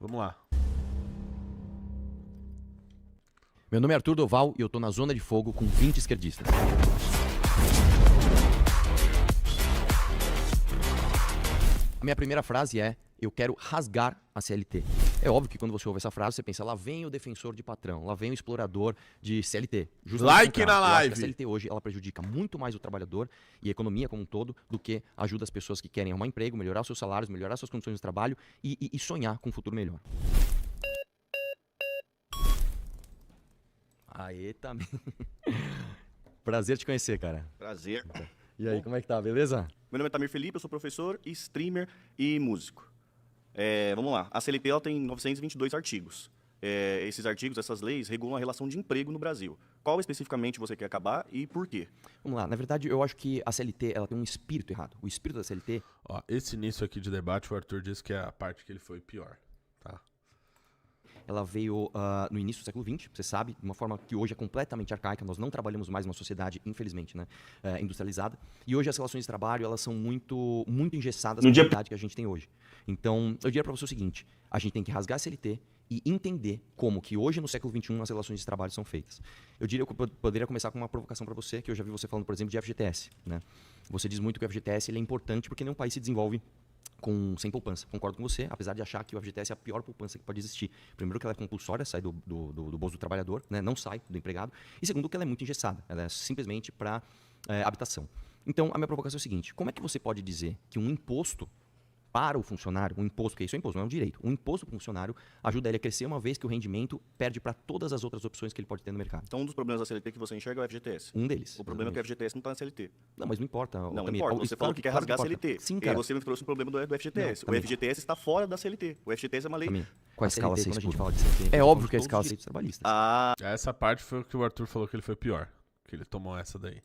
Vamos lá. Meu nome é Arthur Doval e eu tô na zona de fogo com 20 esquerdistas. A minha primeira frase é: eu quero rasgar a CLT. É óbvio que quando você ouve essa frase, você pensa, lá vem o defensor de patrão, lá vem o explorador de CLT. Justamente Like o na contrário. Eu acho que live! a CLT hoje, ela prejudica muito mais o trabalhador e a economia como um todo do que ajuda as pessoas que querem arrumar emprego, melhorar os seus salários, melhorar suas condições de trabalho e sonhar com um futuro melhor. Aê, também. Prazer te conhecer, cara. Prazer. E aí, como é que tá? Beleza? Meu nome é Tamir Felipe, eu sou professor, streamer e músico. Vamos lá. A CLT ela tem 922 artigos. Esses artigos, essas leis, regulam a relação de emprego no Brasil. Qual especificamente você quer acabar e por quê? Vamos lá. Na verdade, eu acho que a CLT ela tem um espírito errado. O espírito da CLT... Ó, esse início aqui de debate, o Arthur disse que é a parte que ele foi pior, tá? Ela veio no início do século XX, você sabe, de uma forma que hoje é completamente arcaica. Nós não trabalhamos mais numa sociedade, infelizmente, né, industrializada. E hoje as relações de trabalho elas são muito engessadas na realidade que a gente tem hoje. Então, eu diria para você o seguinte: a gente tem que rasgar a CLT e entender como que hoje, no século XXI, as relações de trabalho são feitas. Eu diria que eu poderia começar com uma provocação para você, que eu já vi você falando, por exemplo, de FGTS. Né? Você diz muito que o FGTS ele é importante porque nenhum país se desenvolve sem poupança. Concordo com você, apesar de achar que o FGTS é a pior poupança que pode existir. Primeiro que ela é compulsória, sai do bolso do trabalhador, né? Não sai do empregado. E segundo que ela é muito engessada, ela é simplesmente para habitação. Então, a minha provocação é o seguinte: como é que você pode dizer que um imposto para o funcionário, um imposto, que isso é imposto, não é um direito, um imposto para o funcionário ajuda ele a crescer uma vez que o rendimento perde para todas as outras opções que ele pode ter no mercado? Então, um dos problemas da CLT que você enxerga é o FGTS. Um deles. O problema é que o FGTS não está na CLT. Não, mas não importa. Não importa. Você falou que quer rasgar a CLT. Sim, E cara. você me trouxe um problema do FGTS. Não, o FGTS está fora da CLT. O FGTS é uma lei... Com a escala CLT, 6 quando a gente por fala um. de CLT, É óbvio que a todos escala os 6 direitos trabalhistas. Essa parte foi o que o Arthur falou que ele foi pior. Que ele tomou essa daí.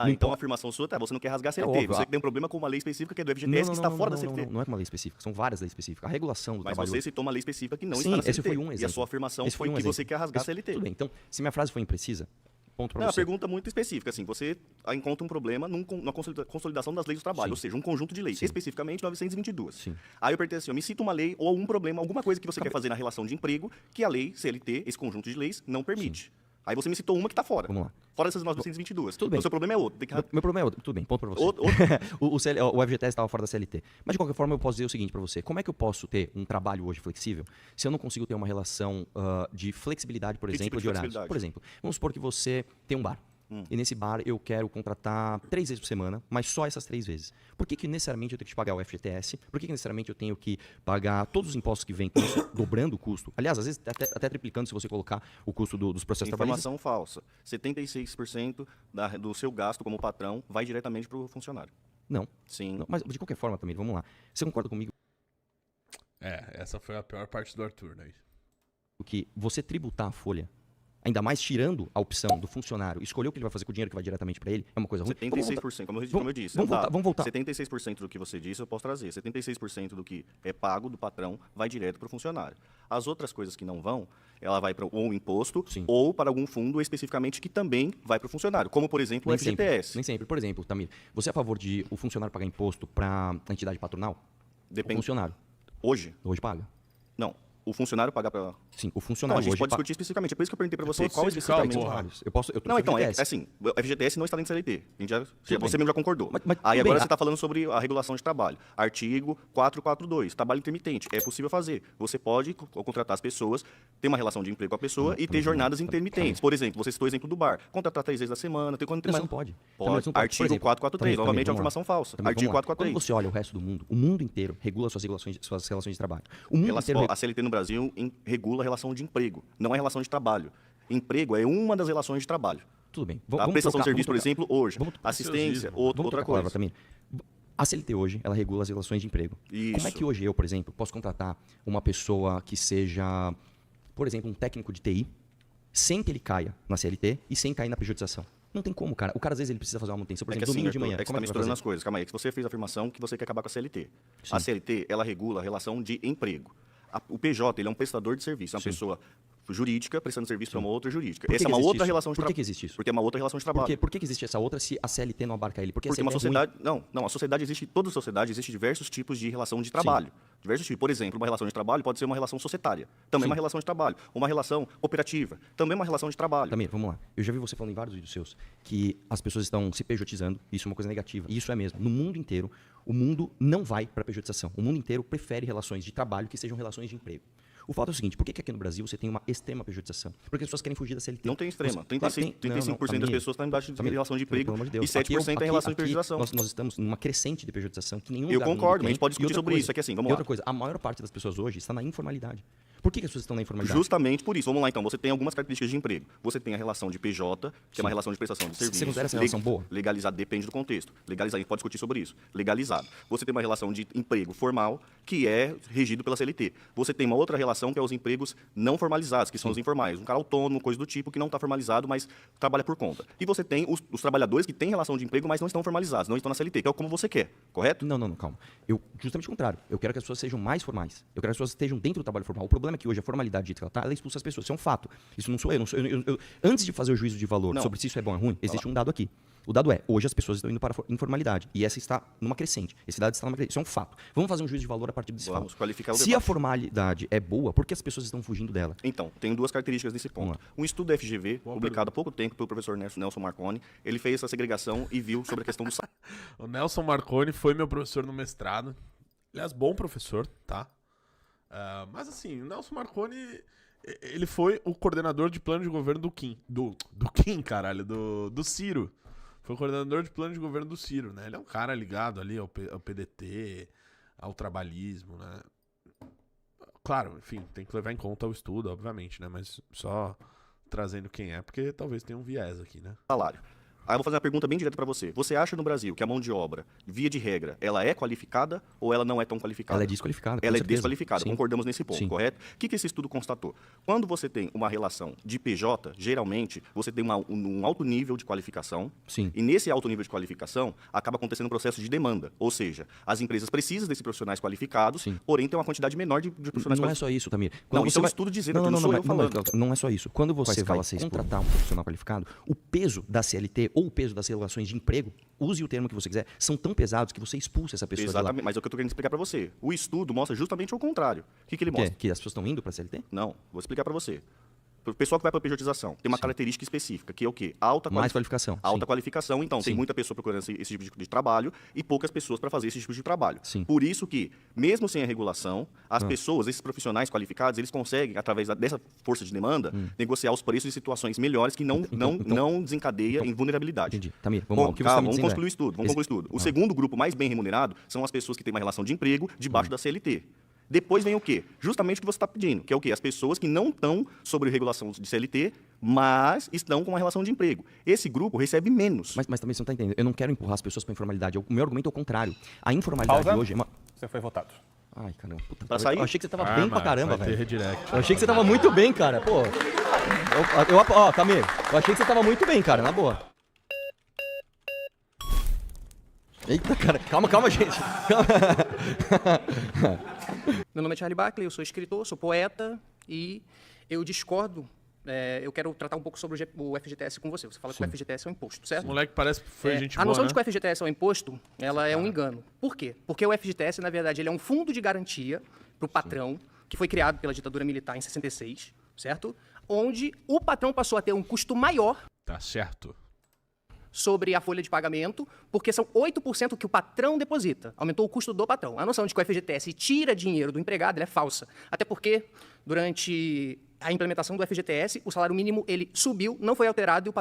Então a afirmação sua você não quer rasgar a CLT. óbvio, Você tem um problema com uma lei específica que é do FGTS, que está fora da CLT. Não é uma lei específica, são várias leis específicas. A regulação do Mas trabalho... você citou uma lei específica que não Sim, está na CLT. esse foi um E a exemplo. sua afirmação Esse foi um que exemplo. você quer rasgar a CLT. Tudo bem, então, se minha frase foi imprecisa, ponto pra Não, é uma você. pergunta muito específica. Assim, você encontra um problema na consolidação das leis do trabalho, Sim. ou seja, um conjunto de leis, Sim. especificamente 922. Sim. Aí eu pergunto assim, me cita uma lei ou algum problema, alguma coisa que você quer fazer na relação de emprego que a lei CLT, esse conjunto de leis, não permite. Aí você me citou uma que está fora. Vamos lá. Fora dessas 922. Tudo bem. O seu problema é outro. Tem que... Meu problema é outro. Tudo bem, ponto pra você. Outro. o FGTS estava fora da CLT. Mas, de qualquer forma, eu posso dizer o seguinte pra você. Como é que eu posso ter um trabalho hoje flexível se eu não consigo ter uma relação de flexibilidade, por Que exemplo, tipo de de horários? flexibilidade? Por exemplo, vamos supor que você tem um bar. E nesse bar eu quero contratar 3 vezes por semana, mas só essas 3 vezes. Por que necessariamente eu tenho que pagar o FGTS? Por que necessariamente eu tenho que pagar todos os impostos que vêm com isso, dobrando o custo? Aliás, às vezes até triplicando se você colocar o custo dos processos trabalhistas. Informação falsa. 76% do seu gasto como patrão vai diretamente para o funcionário. Não. Sim. Não. Mas de qualquer forma também, vamos lá. Você concorda comigo Essa foi a pior parte do Arthur, né? que você tributar a folha, ainda mais tirando a opção do funcionário escolher o que ele vai fazer com o dinheiro que vai diretamente para ele, é uma coisa ruim? 76%, como eu disse. Vamos voltar. 76% do que você disse eu posso trazer. 76% do que é pago do patrão vai direto para o funcionário. As outras coisas que não vão, ela vai para ou um imposto Sim. ou para algum fundo especificamente que também vai para o funcionário, como por exemplo o FGTS. Nem sempre. Por exemplo, Tamir, você é a favor de o funcionário pagar imposto para a entidade patronal? O Depende. funcionário Hoje? hoje paga. Não. O funcionário pagar para... Sim, o Não, funcionário a gente hoje pode paga. discutir especificamente. É por isso que eu perguntei para você ponto qual sindical, especificamente... porra. Eu tô Não, no então, é FGTS. assim, o FGTS não está dentro da CLT. Você bem. mesmo já concordou. Mas Aí tudo agora bem. você está falando sobre a regulação de trabalho. Artigo 442, trabalho intermitente. É possível fazer. Você pode contratar as pessoas, ter uma relação de emprego com a pessoa e ter jornadas intermitentes. Por exemplo, você citou o exemplo do bar. Contratar 3 vezes na semana, ter quanto Mas tempo? não pode. Pode. Mas não pode. Por Artigo exemplo, 443, também, novamente é uma vamos lá. informação falsa. Também, Artigo vamos lá. 443. Quando você olha o resto do mundo, o mundo inteiro regula suas relações de trabalho. O mundo inteiro... A CLT no Brasil regula a relação de emprego, não é relação de trabalho. Emprego é uma das relações de trabalho. Tudo bem. A prestação de serviço, por exemplo, hoje. Vamos- Assistência, Vamos outra trocar a coisa. palavra também. A CLT hoje, ela regula as relações de emprego. Isso. Como é que hoje eu, por exemplo, posso contratar uma pessoa que seja, por exemplo, um técnico de TI, sem que ele caia na CLT e sem cair na pejotização? Não tem como, cara. O cara, às vezes, ele precisa fazer uma manutenção, por É que exemplo, assim, domingo de Arthur, manhã. é que você Como está é que vai misturando fazer? as coisas. Calma aí, que você fez a afirmação que você quer acabar com a CLT. A Sim. CLT, ela regula a relação de emprego. O PJ, ele é um prestador de serviço, é uma Sim. pessoa jurídica prestando serviço para uma outra jurídica. Por que Essa é que uma existe outra isso? relação de Por que trabalho. que existe isso? Porque é uma outra relação de trabalho. Por que existe essa outra se a CLT não abarca ele? Porque a Porque uma CLT é ruim. sociedade. Não, a sociedade existe, toda sociedade existe diversos tipos de relação de trabalho. Diversos tipos. Por exemplo, uma relação de trabalho pode ser uma relação societária. Também Sim. uma relação de trabalho. Uma relação cooperativa. Também uma relação de trabalho. Tamir, vamos lá. Eu já vi você falando em vários vídeos seus que as pessoas estão se pejotizando. Isso é uma coisa negativa. E isso é mesmo. No mundo inteiro, o mundo não vai para a pejotização. O mundo inteiro prefere relações de trabalho que sejam relações de emprego. O fato é o seguinte, por que aqui no Brasil você tem uma extrema pejotização? Porque as pessoas querem fugir da CLT. Não tem extrema. Você, claro, 35% das pessoas estão embaixo de relação de emprego pelo amor de Deus. e 7% em relação de pejotização. Nós estamos numa crescente de pejotização que nenhum Eu lugar do mundo concordo, mas a tem. gente pode E discutir outra sobre coisa, isso. É que assim, vamos e lá. outra coisa, a maior parte das pessoas hoje está na informalidade. Por que as pessoas estão na informalidade? Justamente por isso. Vamos lá, então. Você tem algumas características de emprego. Você tem a relação de PJ, que é uma relação de prestação de serviço. Você considera essa relação boa? Legalizado, depende do contexto. Legalizado, a gente pode discutir sobre isso. Legalizado. Você tem uma relação de emprego formal, que é regido pela CLT. Você tem uma outra relação, que é os empregos não formalizados, que são os informais. Um cara autônomo, coisa do tipo, que não está formalizado, mas trabalha por conta. E você tem os trabalhadores que têm relação de emprego, mas não estão formalizados, não estão na CLT, que é como você quer, correto? Não, calma. Justamente o contrário. Eu quero que as pessoas sejam mais formais. Eu quero que as pessoas estejam dentro do trabalho formal. O problema é que hoje a formalidade que ela tá, ela expulsa as pessoas. Isso é um fato. Isso não sou eu. Antes de fazer o juízo de valor Não. sobre se isso é bom ou ruim, existe um dado aqui. O dado é, hoje as pessoas estão indo para a informalidade. E essa está numa crescente. Esse dado está numa crescente. Isso é um fato. Vamos fazer um juízo de valor a partir desse Vamos fato. qualificar o Se debate. a formalidade é boa, por que as pessoas estão fugindo dela? Então, tem duas características nesse Vamos ponto. Um estudo da FGV, publicado há pouco tempo pelo professor Nelson Marconi, ele fez essa segregação e viu sobre a questão do salário. O Nelson Marconi foi meu professor no mestrado. Aliás, bom professor, tá? Mas assim, o Nelson Marconi, ele foi o coordenador de plano de governo do Kim. Do Kim, caralho, do Ciro. Foi o coordenador de plano de governo do Ciro, né? Ele é um cara ligado ali ao PDT, ao trabalhismo, né? Claro, enfim, tem que levar em conta o estudo, obviamente, né? Mas só trazendo quem é, porque talvez tenha um viés aqui, né? Aí eu vou fazer uma pergunta bem direta para você. Você acha no Brasil que a mão de obra, via de regra, ela é qualificada ou ela não é tão qualificada? Ela é desqualificada. Ela é certeza. desqualificada, Sim. concordamos nesse ponto, Sim. correto? O que esse estudo constatou? Quando você tem uma relação de PJ, geralmente você tem um alto nível de qualificação. Sim. E nesse alto nível de qualificação, acaba acontecendo um processo de demanda. Ou seja, as empresas precisam desses profissionais qualificados, Sim. porém tem uma quantidade menor de profissionais Não é qualificados. só isso, Tamir. Não, isso é um estudo dizendo, não, não sou eu não, falando. não é só isso. Quando você vai escala 6 por contratar um profissional qualificado, o peso da CLT ou o peso das relações de emprego, use o termo que você quiser, são tão pesados que você expulsa essa pessoa de lá. Exatamente, mas é o que eu estou querendo explicar para você. O estudo mostra justamente o contrário. O que ele mostra? Que as pessoas estão indo para a CLT? Não, vou explicar para você. O pessoal que vai para a pejotização tem uma característica específica, que é o quê? Alta Mais qualificação. Alta sim. qualificação, então tem Sim. muita pessoa procurando esse tipo de trabalho e poucas pessoas para fazer esse tipo de trabalho. Sim. Por isso que, mesmo sem a regulação, as pessoas, esses profissionais qualificados, eles conseguem, através dessa força de demanda, negociar os preços em situações melhores que não desencadeia em vulnerabilidade. Entendi. Tamir, vamos lá. Bom, O que calma, você está me vamos dizendo concluir o estudo. Vamos concluir o estudo. O segundo grupo mais bem remunerado são as pessoas que têm uma relação de emprego debaixo da CLT. Depois vem o quê? Justamente o que você está pedindo, que é o quê? As pessoas que não estão sobre regulação de CLT, mas estão com uma relação de emprego. Esse grupo recebe menos. Mas também você não está entendendo. Eu não quero empurrar as pessoas para a informalidade. O meu argumento é o contrário. A informalidade Pausa. hoje é uma... Você foi votado. Ai, caramba. Puta, Pra sair? Eu achei que você tava bem pra caramba, vai ter velho. redirect. Eu achei que você tava muito bem, cara. Pô. Ó, Tamir, eu achei que você tava muito bem, cara, na boa. Eita, cara. Calma, gente. Meu nome é Charlie Barkley, eu sou escritor, sou poeta e eu discordo. Eu quero tratar um pouco sobre o FGTS com você. Você fala que o FGTS é um imposto, certo? Esse moleque parece que foi gente A boa, noção né? de que o FGTS é um imposto, ela é um engano. Por quê? Porque o FGTS, na verdade, ele é um fundo de garantia para o patrão, que foi criado pela ditadura militar em 66, certo? Onde o patrão passou a ter um custo maior Tá certo. sobre a folha de pagamento, porque são 8% que o patrão deposita. Aumentou o custo do patrão. A noção de que o FGTS tira dinheiro do empregado ela é falsa. Até porque, durante a implementação do FGTS, o salário mínimo ele subiu, não foi alterado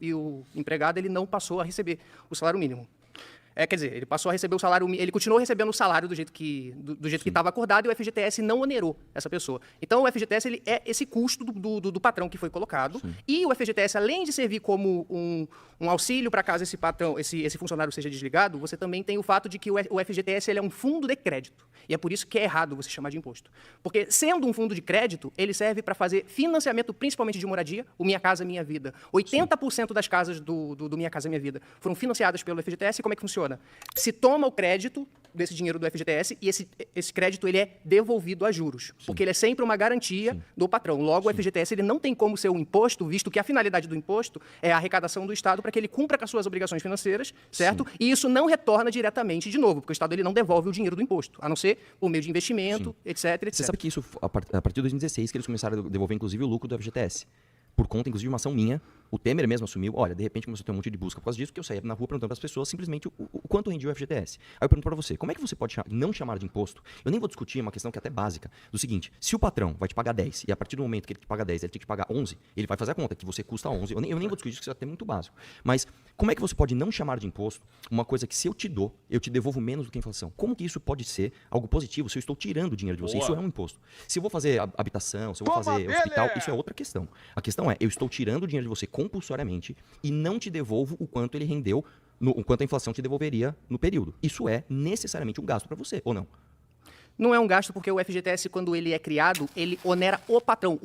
e o empregado ele não passou a receber o salário mínimo. Quer dizer, ele passou a receber o salário, ele continuou recebendo o salário do jeito que estava acordado e o FGTS não onerou essa pessoa. Então, o FGTS ele é esse custo do patrão que foi colocado. Sim. E o FGTS, além de servir como um auxílio para caso esse patrão, esse funcionário seja desligado, você também tem o fato de que o FGTS ele é um fundo de crédito. E é por isso que é errado você chamar de imposto. Porque, sendo um fundo de crédito, ele serve para fazer financiamento, principalmente de moradia, o Minha Casa Minha Vida. 80% das casas do Minha Casa Minha Vida foram financiadas pelo FGTS. E como é que funciona? funciona? Se toma o crédito desse dinheiro do FGTS e esse crédito ele é devolvido a juros, porque ele é sempre uma garantia do patrão. Logo, o FGTS ele não tem como ser um imposto, visto que a finalidade do imposto é a arrecadação do Estado para que ele cumpra com as suas obrigações financeiras, certo? E isso não retorna diretamente de novo, porque o Estado ele não devolve o dinheiro do imposto, a não ser por meio de investimento, etc, etc. Você sabe que isso, a partir de 2016, que eles começaram a devolver, inclusive, o lucro do FGTS. Por conta, inclusive, de uma ação minha. O Temer mesmo assumiu, olha, de repente começou a ter um monte de busca por causa disso, que eu saía na rua perguntando para as pessoas simplesmente o quanto rendia o FGTS. Aí eu pergunto para você, como é que você pode não chamar de imposto? Eu nem vou discutir, é uma questão que é até básica, do seguinte, se o patrão vai te pagar 10 e a partir do momento que ele te paga 10, ele tem que te pagar 11, ele vai fazer a conta que você custa 11. Eu nem vou discutir isso, que isso é até muito básico. Mas como é que você pode não chamar de imposto uma coisa que se eu te dou, eu te devolvo menos do que a inflação? Como que isso pode ser algo positivo se eu estou tirando dinheiro de você? Isso é um imposto. Se eu vou fazer habitação, se eu vou fazer hospital, isso é outra questão. A questão é, eu estou tirando o dinheiro de você compulsoriamente e não te devolvo o quanto ele rendeu, o quanto a inflação te devolveria no período. Isso é necessariamente um gasto para você, ou não? Não é um gasto porque o FGTS, quando ele é criado, ele onera o patrão.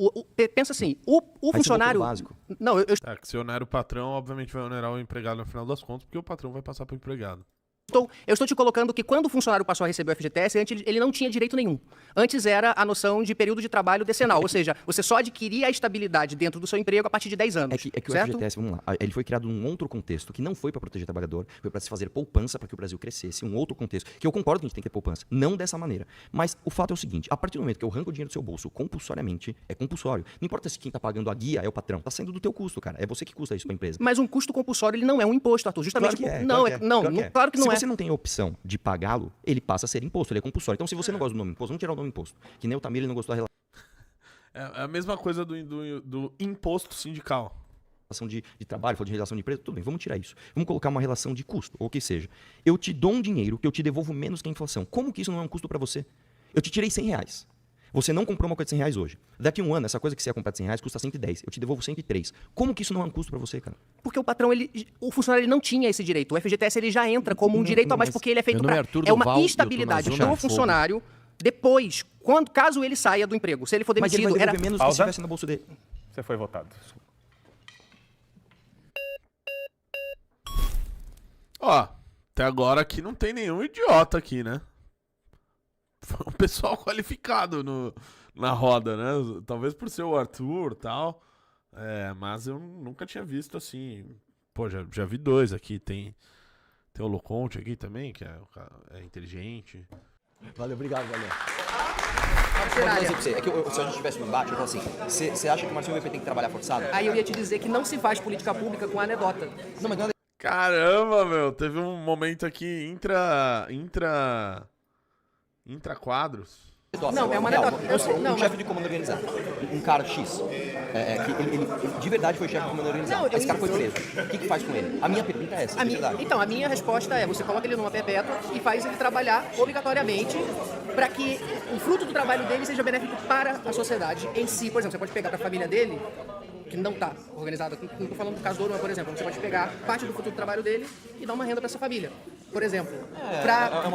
Pensa assim, o funcionário... Básico. Não, Que se onera o patrão, obviamente vai onerar o empregado no final das contas, porque o patrão vai passar para o empregado. Eu estou te colocando que quando o funcionário passou a receber o FGTS, antes ele não tinha direito nenhum. Antes era a noção de período de trabalho decenal, ou seja, você só adquiria a estabilidade dentro do seu emprego a partir de 10 anos. É que certo? o FGTS, vamos lá, ele foi criado num outro contexto, que não foi para proteger o trabalhador, foi para se fazer poupança para que o Brasil crescesse, um outro contexto, que eu concordo que a gente tem que ter poupança, não dessa maneira. Mas o fato é o seguinte, a partir do momento que eu arranco o dinheiro do seu bolso compulsoriamente, é compulsório. Não importa se quem está pagando a guia é o patrão, está saindo do teu custo, cara. É você que custa isso para a empresa. Mas um custo compulsório ele não é um imposto, Arthur. Justamente Claro que é, não, claro que não é. Se você não tem a opção de pagá-lo, ele passa a ser imposto, ele é compulsório. Então, se você não gosta do nome imposto, vamos tirar o nome imposto. Que nem o Tamir, ele não gostou da É a mesma coisa do imposto sindical. relação de trabalho, falou de relação de empresa, tudo bem, vamos tirar isso. Vamos colocar uma relação de custo, ou o que seja. Eu te dou um dinheiro que eu te devolvo menos que a inflação. Como que isso não é um custo para você? Eu te tirei 100 reais. Você não comprou uma coisa de 100 reais hoje. Daqui a um ano, essa coisa que você ia comprar de 100 reais custa 110. Eu te devolvo 103. Como que isso não é um custo para você, cara? Porque o patrão, o funcionário ele não tinha esse direito. O FGTS ele já entra como um direito a mais, porque ele é feito para... É uma instabilidade do funcionário depois, caso ele saia do emprego. Se ele for demitido... Mas ele vai devolver menos do que se estivesse no bolso dele. Você foi votado. Ó, até agora aqui não tem nenhum idiota aqui, né? Foi um pessoal qualificado na roda, né? Talvez por ser o Arthur e tal. Mas eu nunca tinha visto assim. Pô, já vi dois aqui. Tem o Loconte aqui também, que é inteligente. Valeu, obrigado, valeu. Carceralha. É que se a gente tivesse um embate, eu falo assim, você acha que o Marcinho VP tem que trabalhar forçado? Aí eu ia te dizer que não se faz política pública com anedota. Não, mas não é Caramba, meu. Teve um momento aqui intra-quadros. Não, é uma anedota. Um chefe de comando organizado. Um cara X. Que ele de verdade foi chefe de comando organizado. Não, Esse cara foi preso. O que faz com ele? A minha pergunta é essa, de verdade. Então, a minha resposta é, você coloca ele numa perpétua e faz ele trabalhar obrigatoriamente para que o fruto do trabalho dele seja benéfico para a sociedade em si. Por exemplo, você pode pegar para a família dele, que não está organizada, não estou falando do caso do Ouro, por exemplo, você pode pegar parte do futuro do trabalho dele e dar uma renda para essa família, por exemplo.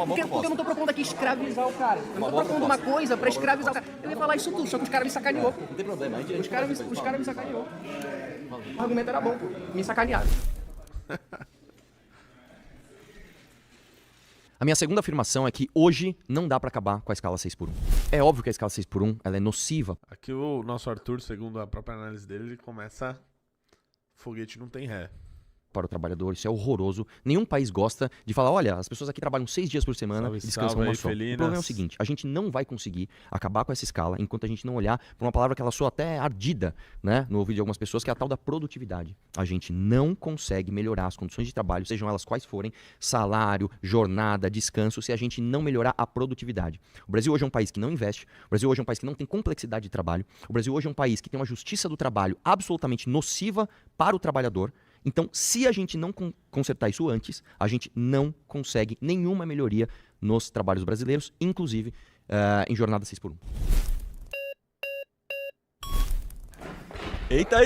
Porque eu não estou propondo aqui escravizar o cara. Eu não estou propondo uma coisa para escravizar o cara. Eu ia falar isso tudo, só que os caras me sacaneou. Não tem problema. Os caras me sacaneou. O argumento era bom, pô. Me sacanearam. A minha segunda afirmação é que hoje não dá para acabar com a escala 6x1. É óbvio que a escala 6x1 ela é nociva. Aqui o nosso Arthur, segundo a própria análise dele, ele começa... Foguete não tem ré. Para o trabalhador, isso é horroroso. Nenhum país gosta de falar, olha, as pessoas aqui trabalham 6 dias por semana e descansam uma só. O problema é o seguinte, a gente não vai conseguir acabar com essa escala enquanto a gente não olhar para uma palavra que ela soa até ardida, né, no ouvido de algumas pessoas, que é a tal da produtividade. A gente não consegue melhorar as condições de trabalho, sejam elas quais forem, salário, jornada, descanso, se a gente não melhorar a produtividade. O Brasil hoje é um país que não investe, o Brasil hoje é um país que não tem complexidade de trabalho, o Brasil hoje é um país que tem uma justiça do trabalho absolutamente nociva para o trabalhador. Então, se a gente não consertar isso antes, a gente não consegue nenhuma melhoria nos trabalhos brasileiros, inclusive em jornada 6x1. Eita.